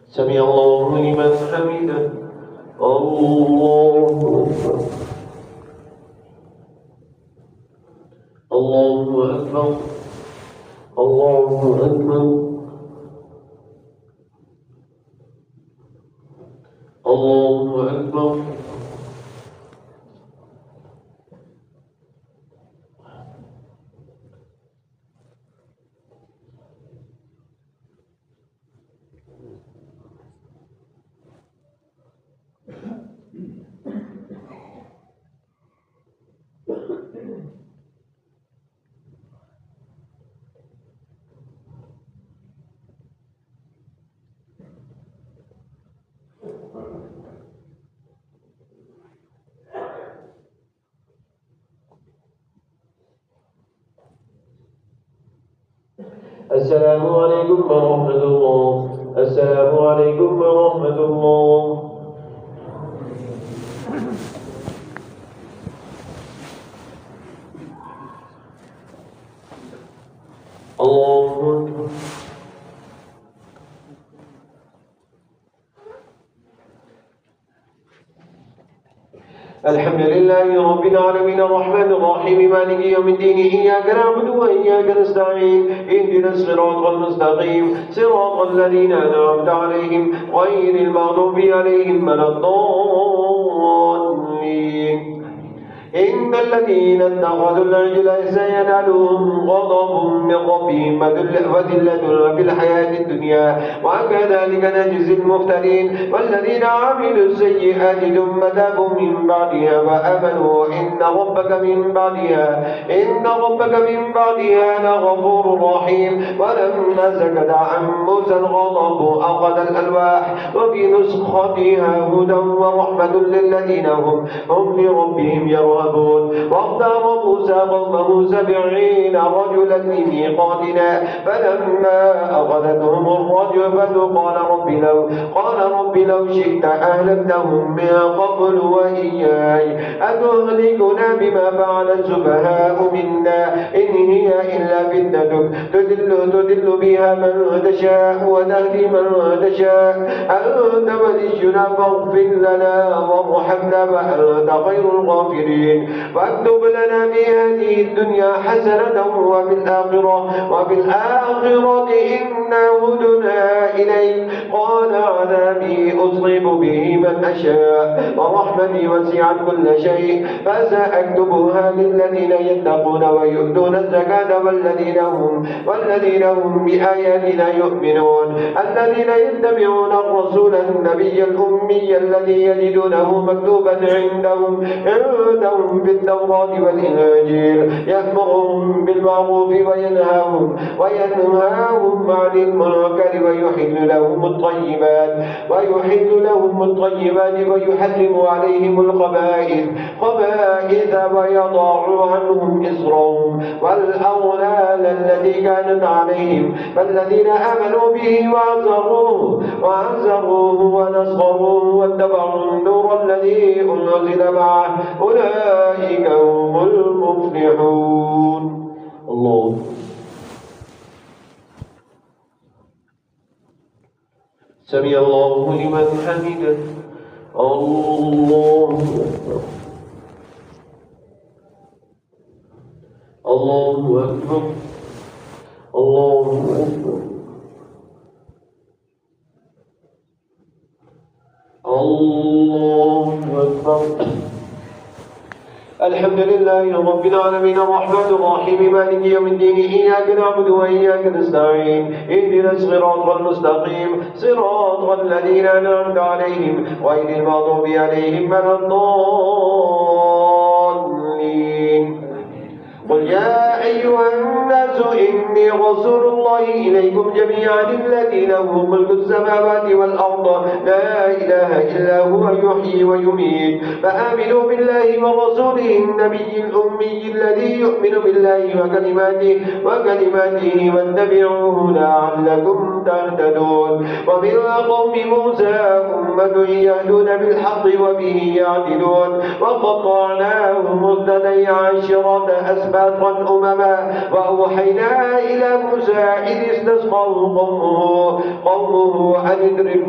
سمع الله لمن حمده. الله أكبر الله أكبر الله أكبر الله أكبر. السلام عليكم ورحمة الله. السلام عليكم ورحمة الله. الله أكبر. الحمد لله رب العالمين الرحمن الرحيم مالك يوم الدين إياك نعبد وإياك نستعين اهدنا الصراط المستقيم صراط الذين أنعمت عليهم غير المغضوب عليهم ولا الضالين. إن الذين اتخذوا العجل سينالهم غضب من ربهم وذلة في الحياة الدنيا وكذلك نجزي المفترين والذين عملوا السيئات ثم تابوا من بعدها وآمنوا إن ربك من بعدها لغفور رحيم. ولما سكت عن موسى الغضب أخذ الألواح وفي نسختها هدى ورحمة للذين هم لربهم يرهبون. واختار موسى قومه 70 رجلا لميقاتنا فلما أخذتهم الرجفة قال رب لو شئت أهلكتهم من قبل وإياي أتهلكنا بما فعل السفهاء منا إن هي إلا فتنتك تدل بها من تشاء وتهدي من تشاء أنت ولينا فاغفر لنا وارحمنا وأنت خير الغافرين. واكتب لنا في هذه الدنيا حسنة وفي الآخرة إنا هدنا إليك قال عذابي أصيب به من أشاء ورحمتي وسعت كل شيء فسأكتبها للذين يتقون ويؤتون الزكاة والذين هم بآياتنا يؤمنون الذين يتبعون الرسول النبي الأمي الذي يجدونه مكتوبا عندهم في التوراة والإنجيل يأمرهم بالمعروف وينهاهم عن المنكر ويحل لهم الطيبات ويحرم عليهم الخبائث ويضع عنهم إصرهم والأغلال التي كانت عليهم فالذين آمنوا به وعزروه ونصروه واتبعوا النور الذي أنزل معه أولئك هم المفلحون. الله سمع الله لمن حمده. الله أكبر الله أكبر الله أكبر. الحمد لله رب العالمين الرحمن الرحيم مالك يوم الدين إياك نعبد وإياك نستعين اهدنا الصراط المستقيم صراط الذين أنعمت عليهم غير المغضوب عليهم ولا الضالين. قل يا أيها الناس إني رسول الله إليكم جميعا الذي له ملك السماوات والأرض لا إله إلا هو يحيي ويميت فآمنوا بالله ورسوله النبي الأمي الذي يؤمن بالله وكلماته واتبعوه لعلكم تهتدون. ومن قوم موسى أمة يهدون بالحق وبه يعدلون وقطعناهم 12 أسباطا أمما وأوحينا إلى موسى إذ استسقاه قومه أن اضرب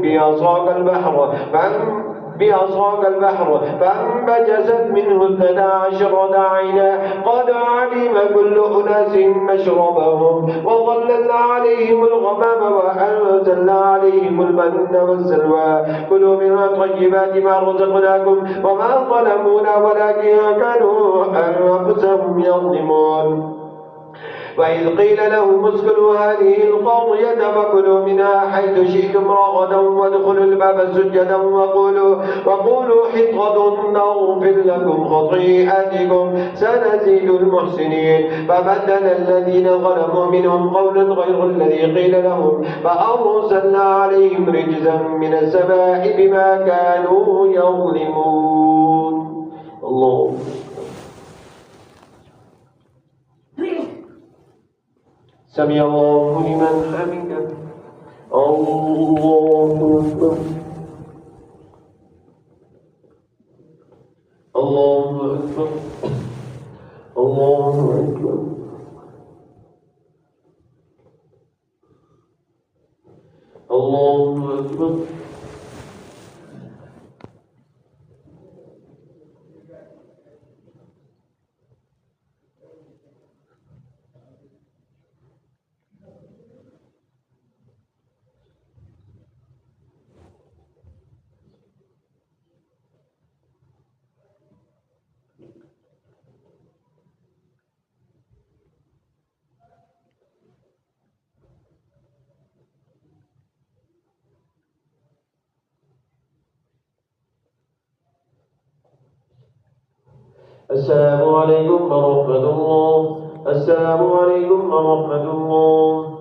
بعصاك البحر فانبجست منه 12 عينا قد علم كل أناس مشربهم وظللنا عليهم الغمام وأنزلنا عليهم المن والسلوى كلوا من طيبات ما رزقناكم وما ظلمونا ولكن كانوا أنفسهم يظلمون. وإذ قيل لهم اسكنوا هذه القرية فكلوا منها حيث شئتم رغدا وادخلوا الباب سجدا وقولوا حطة نغفر لكم خطيئاتكم سنزيد المحسنين. فبدل الذين ظلموا منهم قولا غير الذي قيل لهم فأرسلنا عليهم رجزا من السماء بما كانوا يظلمون. الله سمع الله لمن حمده. الله أكبر. الله أكبر. الله أكبر. الله أكبر. السلام عليكم ورحمة الله. السلام عليكم ورحمة الله.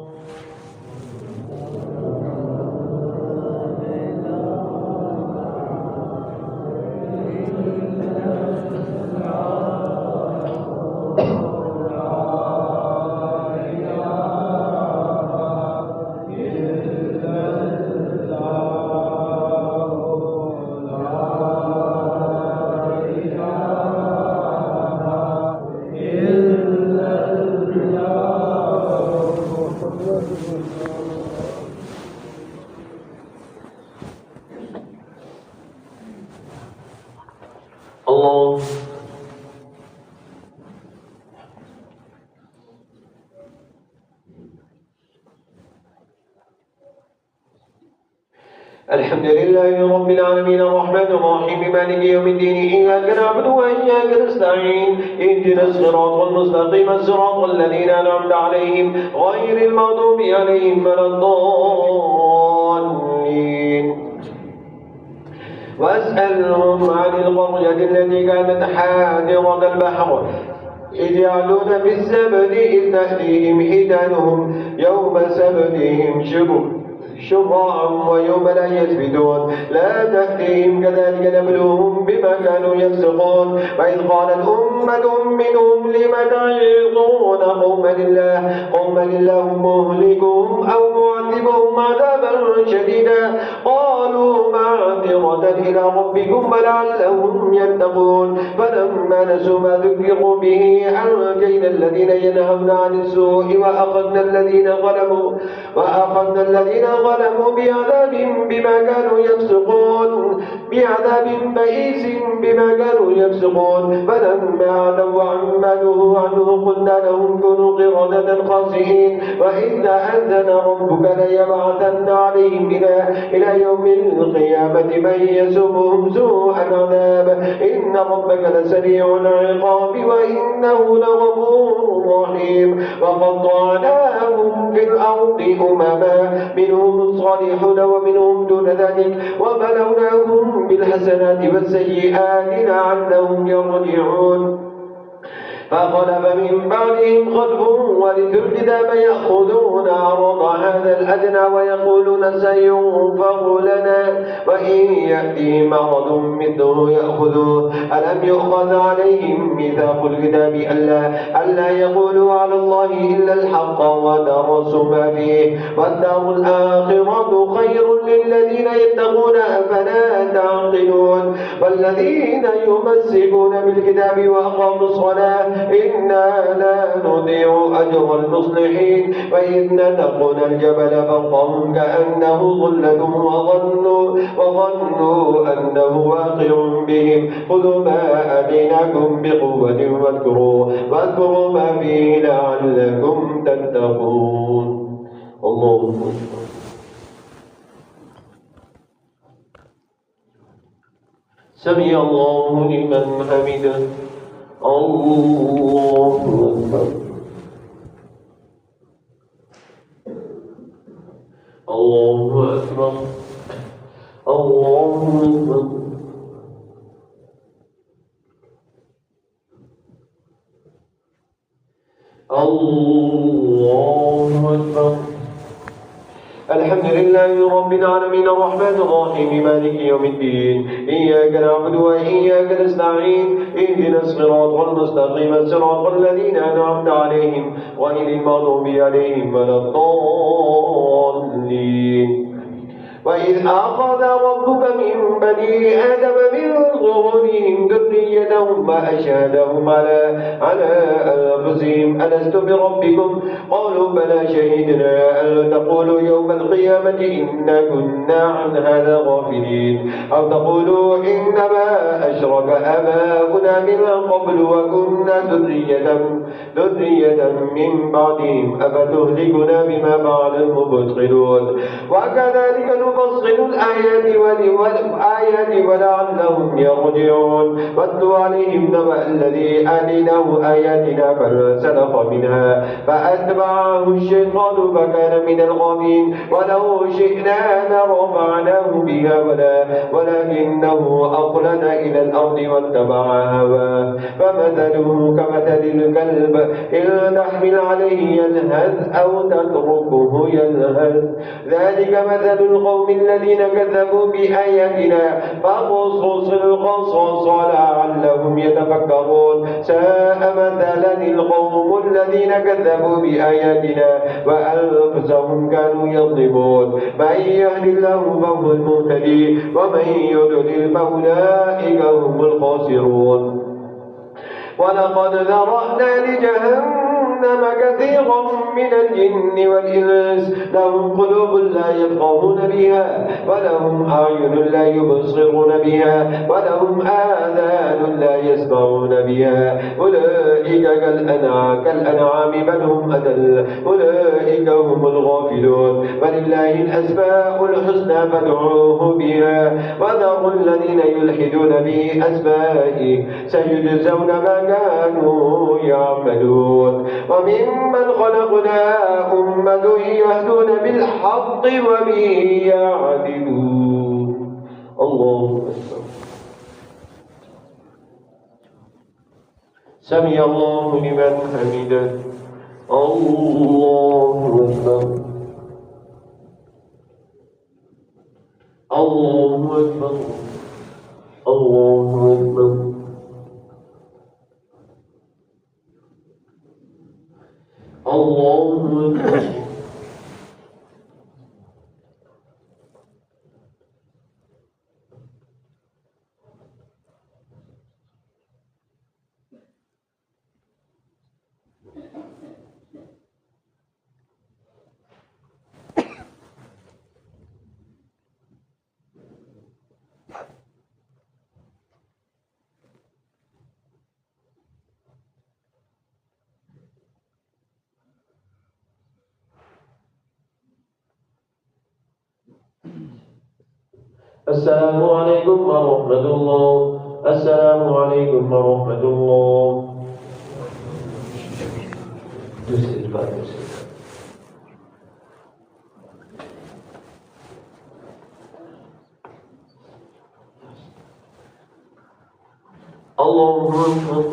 الله الحمد لله رب العالمين الرحمن الرحيم مالك يوم الدين إياك نعبد وإياك نستعين اهدنا الصراط المستقيم صراط الذين أنعمت عليهم غير المغضوب عليهم ولا الضالين. واسألهم عن القرية التي كانت حاضرة البحر إذ يعدون في السبت إذ تأتيهم حيتانهم يوم سبتهم شرعا ويوم لا يثبتون لا تأتيهم كذلك نبلوهم بما كانوا يفسقون. وإذ قالت أمة منهم لم تعظون قوما الله مهلكهم أو معذبهم عذابا شديدا قالوا معذرة إلى ربكم ولعلهم يتقون. فلما نسوا ما ذكروا به أنجينا الذين ينهون عن السوء وأخذنا الذين ظلموا بعذاب بعذاب بئيس بما كانوا يفسقون. فلما عتوا عما نهوا عنه قلنا لهم كونوا قردة خاسئين. وإذ تأذن ربك ليبعثن عليهم إلى يوم القيامة من يسومهم سوء العذاب إن ربك لسريع العقاب وإنه لغفور رحيم. وقطعناهم في الأرض أمما منهم الصالحون ومنهم دون ذلك وبلوناهم بالحسنات والسيئات لعلهم يرجعون. فخلف من بعدهم خلف ورثوا الكتاب يأخذون عرض هذا الأدنى ويقولون سينفق لنا وإن يأتي مرض مثله يأخذوه ألم يؤخذ عليهم ميثاق الكتاب ألا يقولوا على الله إلا الحق ودرسوا ما فيه والدار الآخرة خير للذين يتقون أفلا تعقلون والذين يمسكون بالكتاب وأقاموا الصلاة إنا لا نضيع أجر المصلحين وإذ نتقنا الجبل فوقهم كأنه ظلة وظنوا أنه واقع بهم خذوا ما آتيناكم بقوة واذكروا ما فيه لعلكم تتقون. الله أكبر. سمع الله لمن حمده. الله أكبر. الله أكبر. الله أكبر. الله أكبر. الحمد لله رب العالمين الرحمن الرحيم مالك يوم الدين إياك نعبد وإياك نستعين اهدنا الصراط المستقيم صراط الذين أنعمت عليهم غير المغضوب عليهم ولا الضالين. وإذ أخذ ربك من بني آدم من ظهورهم ذريتهم وأشهدهم على أنفسهم ألست بربكم قالوا بلى شهدنا أن تقولوا يوم القيامة إنا كنا عن هذا غافلين أو تقولوا إنما أشرك آباؤنا من قبل وكنا ذرية من بعدهم أفتهلكنا بما فعل المبطلون وكذلك نفصل الآيات ولعلهم يرجعون. واتل عليهم نبأ الذي آتيناه آياتنا فانسلخ منها فأتبعه الشيطان فكان من الغاوين ولو شئنا لرفعناه بها ولكنه أخلد إلى الأرض واتبع هواه فمثله كمثل الكلب إن تحمل عليه يلهث أو تتركه يلهث ذلك مثل القوم الذين كذبوا بآياتنا فقصص القصص لعلهم يتفكرون ساء مثلا القوم الذين كذبوا بآياتنا وأنفسهم كانوا يظلمون من يهد الله فهو المهتدي ومن يضلل فأولئك هم الخاسرون. ولقد ذرأنا لجهنم كثيرا من الجن والإنس لهم قلوب لا يفقهون بها ولهم أعين لا يبصرون بها ولهم آذان لا يسمعون بها أولئك كالأنعام بل هم أضل أولئك هم الغافلون ولله الأسماء الحسنى فادعوه بها وذروا الذين يلحدون في أسمائه سيجزون ما كانوا يعملون. وممن خلقنا أمة يهدون بالحق وبه يعدلون. الله أكبر. سمع الله لمن حمده. الله أكبر. الله أكبر. الله أكبر. الله أكبر. السلام عليكم ورحمة الله. السلام عليكم ورحمة الله. الله أكبر.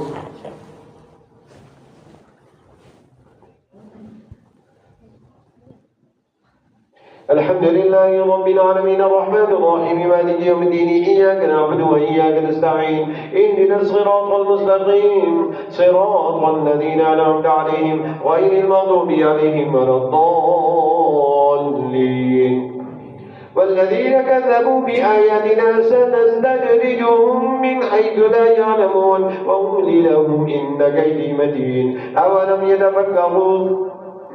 الحمد لله رب العالمين الرحمن الرحيم مالك يوم الدين إياك نعبد وإياك نستعين اهدنا الصراط المستقيم صراط الذين أنعمت عليهم غير المغضوب عليهم ولا الضالين والذين كذبوا بآياتنا سنستدرجهم من حيث لا يعلمون وأملي لهم إن كيدي متين أولم يتفكروا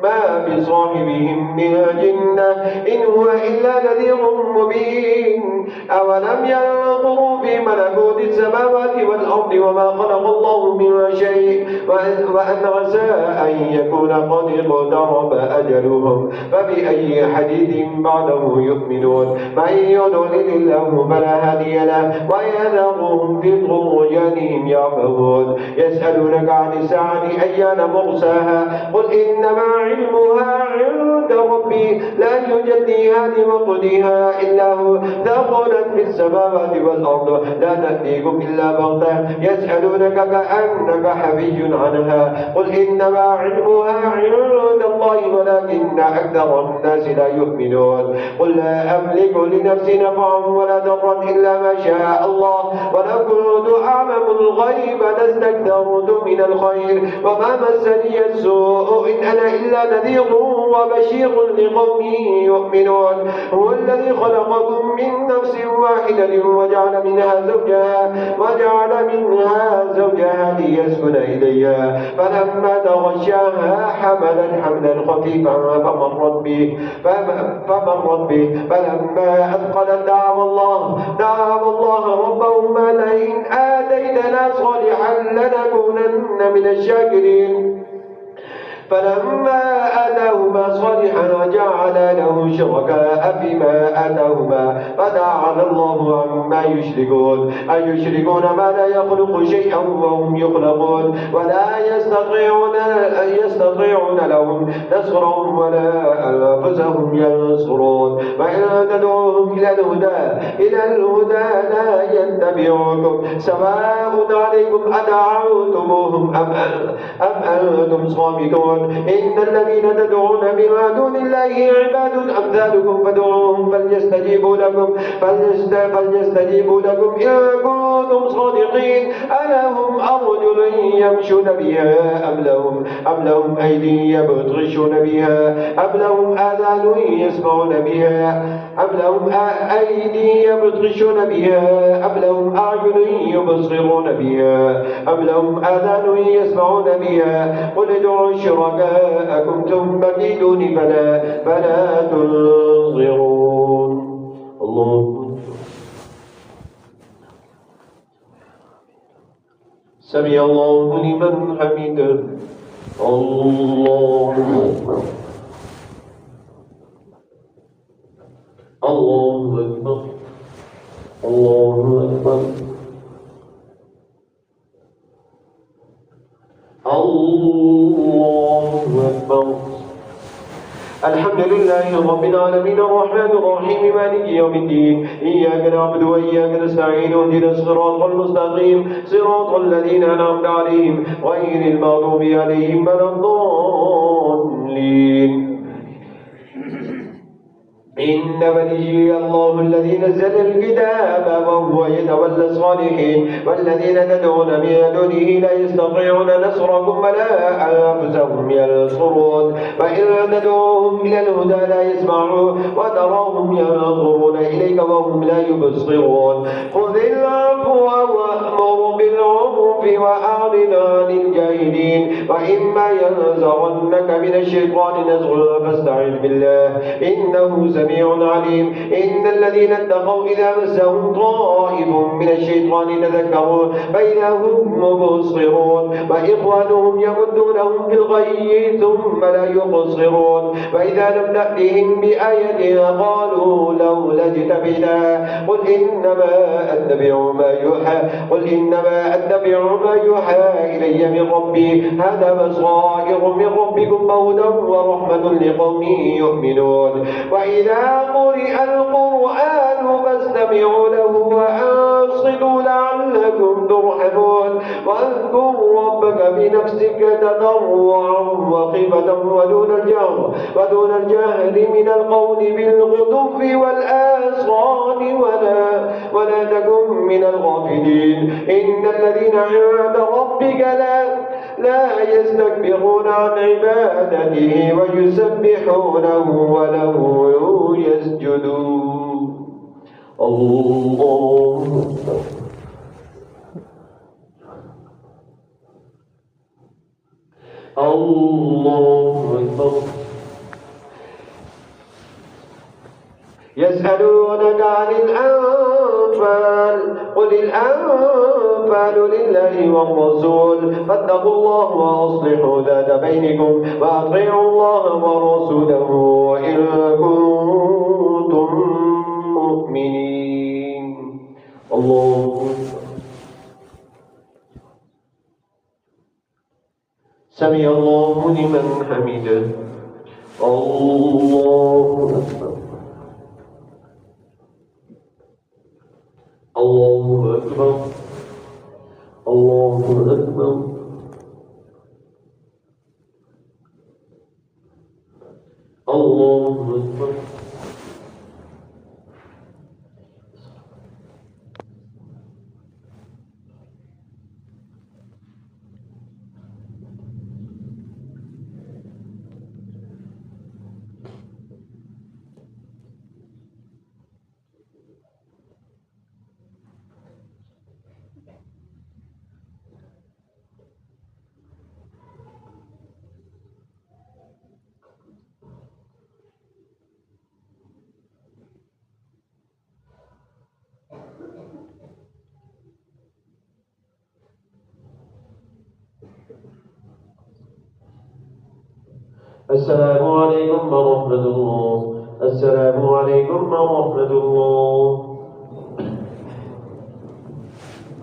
ما بصاحبهم من جنة إن هو إلا نذير مبين أولم ينظروا في ملكوت السماوات والأرض وما خلق الله من شيء وأن عسى أن يكون قد اقترب أجلهم فبأي حديث بعده يؤمنون من يضلل الله فلا هادي له ويذرهم في طغيانهم يعمهون يسألونك عن الساعة أيان مرساها قل إنما علمها عند ربي لا يجديها لوقتها إلا هو ثقلت في السماوات والأرض لا تأتيكم إلا بغتة يسألونك كأنك حفي عنها قل إنما علمها عند الله ولكن أكثر الناس لا يؤمنون قل لا أملك لنفسي نفعا ولا ضرا إلا ما شاء الله ولو كنت أعلم الغيب لاستكثرت من الخير وما مسني السوء إن أنا إلا نذير وبشير لقوم يؤمنون هو الذي خلقكم من نفس واحدة وجعل منها زوجها ليسكن إليها فلما تغشاها حملا خفيفا فمرت به فلما أثقلت دعوا الله ربهما لئن آتيتنا صالحا لنكونن من الشاكرين فلما آتاهما صالحا جعل له شركاء فيما آتاهما فتعالى الله عما يشركون أيشركون ما لا يخلق شيئا وهم يخلقون ولا يستطيعون لهم نصرا ولا أنفسهم ينصرون وإن تدعوهم إلى الهدى لا يتبعوكم سواء عليكم أدعوتموهم أم أنتم صامتون إن الذين تدعون من دون الله عباد أمثالكم فادعوهم فليستجيبوا لكم إن كنتم صادقين ألهم أرجل يمشون بها أم لهم أيدي يبطشون بها أم لهم آذان يسمعون بها أم لهم أيدي يبطشون بها أم لهم أعين يبصرون بها أم لهم آذان يسمعون بها قل ادعوا شركاءكم ثم كيدون فلا تنظرون الله سمع الله لمن حمده الله أكبر الله أكبر الله أكبر الله أكبر الحمد لله رب العالمين الرحمن الرحيم مالك يوم الدين إياك نعبد وإياك نستعين اهدنا الصراط المستقيم صراط الذين أنعمت عليهم غير المغضوب عليهم ولا الضالين إن وليي الله الذي نزل الكتاب وهو يتولى الصالحين والذين تدعون من دونه لا يستطيعون نصركم ولا أنفسهم ينصرون وإن تدعوهم إلى الهدى لا يسمعوا وتراهم ينظرون إليك وهم لا يبصرون خذ العفو وأمر بالعرف وأعرض عن الجاهلين وإما ينزغنك من الشيطان نزغ فاستعذ بالله إنه سميع عليم إن الذين اتقوا إذا مسهم طائف من الشيطان تذكروا فإذا هم مبصرون وإخوانهم يمدونهم في الغي ثم لا يقصرون وإذا لم نأتهم بآية قالوا لولا اجتبيناها قل إنما أتبع ما يوحى إلي من ربي هذا بصائر من ربكم وهدى ورحمة لقوم يؤمنون وإذا قرئ القرآن فاستمعوا له وأنصتوا لعلكم لعلكم ترحمون واذكر ربك بنفسك تضرعا وخيفة ودون الجهر من القول بالغضب والآصال ولا تكن من الغافلين إن الذين عند ربك لا يستكبرون عن عبادته ويسبحونه وله يسجدون الله أكبر يسألونك عن الأنفال قل الأنفال لله والرسول فاتقوا الله وأصلحوا ذات بينكم وأطيعوا الله ورسوله إن كنتم مؤمنين الله سمع الله لمن حمده الله أكبر الله أكبر الله أكبر الله أكبر السلام عليكم ورحمة الله السلام عليكم ورحمة الله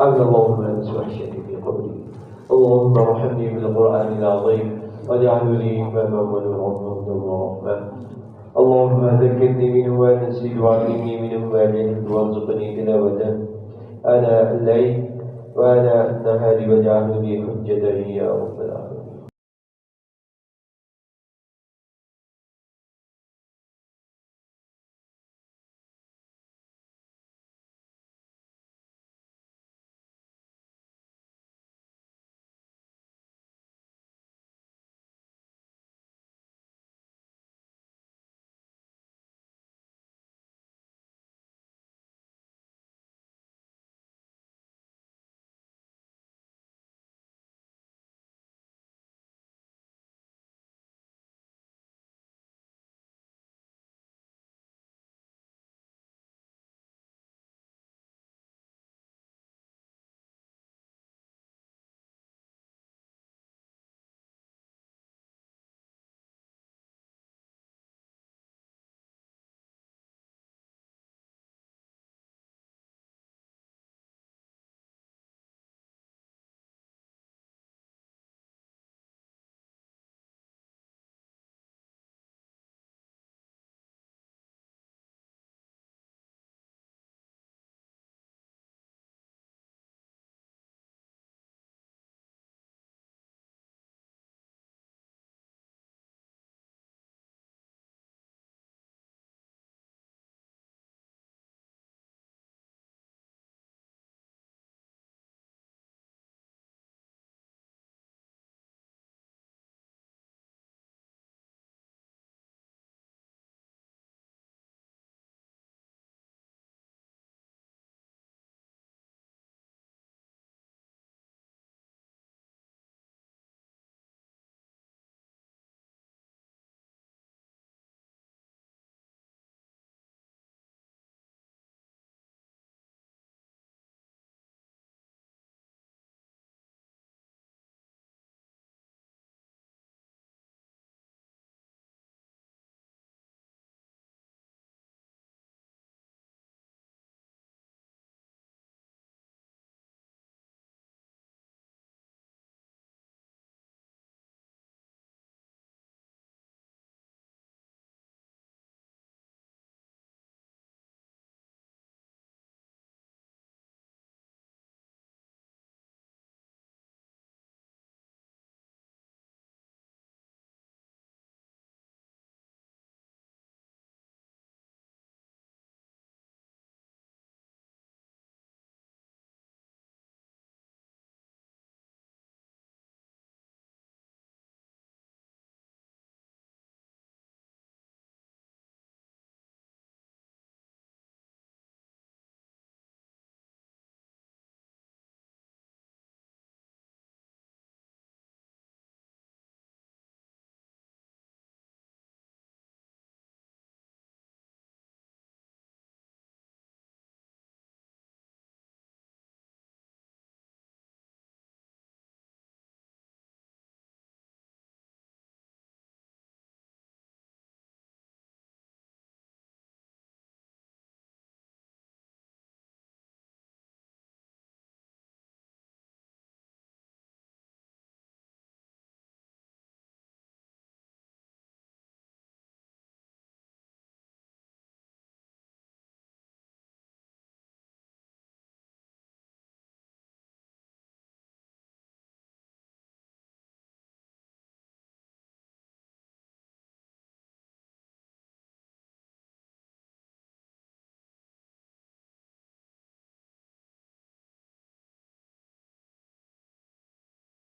أغنى الله ما نسوى الشيء في قبلي اللهم ارحمني بالقرآن العظيم واجعله لي إماما ونورا ورحمة اللهم ذكرني منه ونسيت وعلمني منه ما جهلت وارزقني تلاوته آناء الليل وآناء النهار واجعله لي حجة يا رب العالمين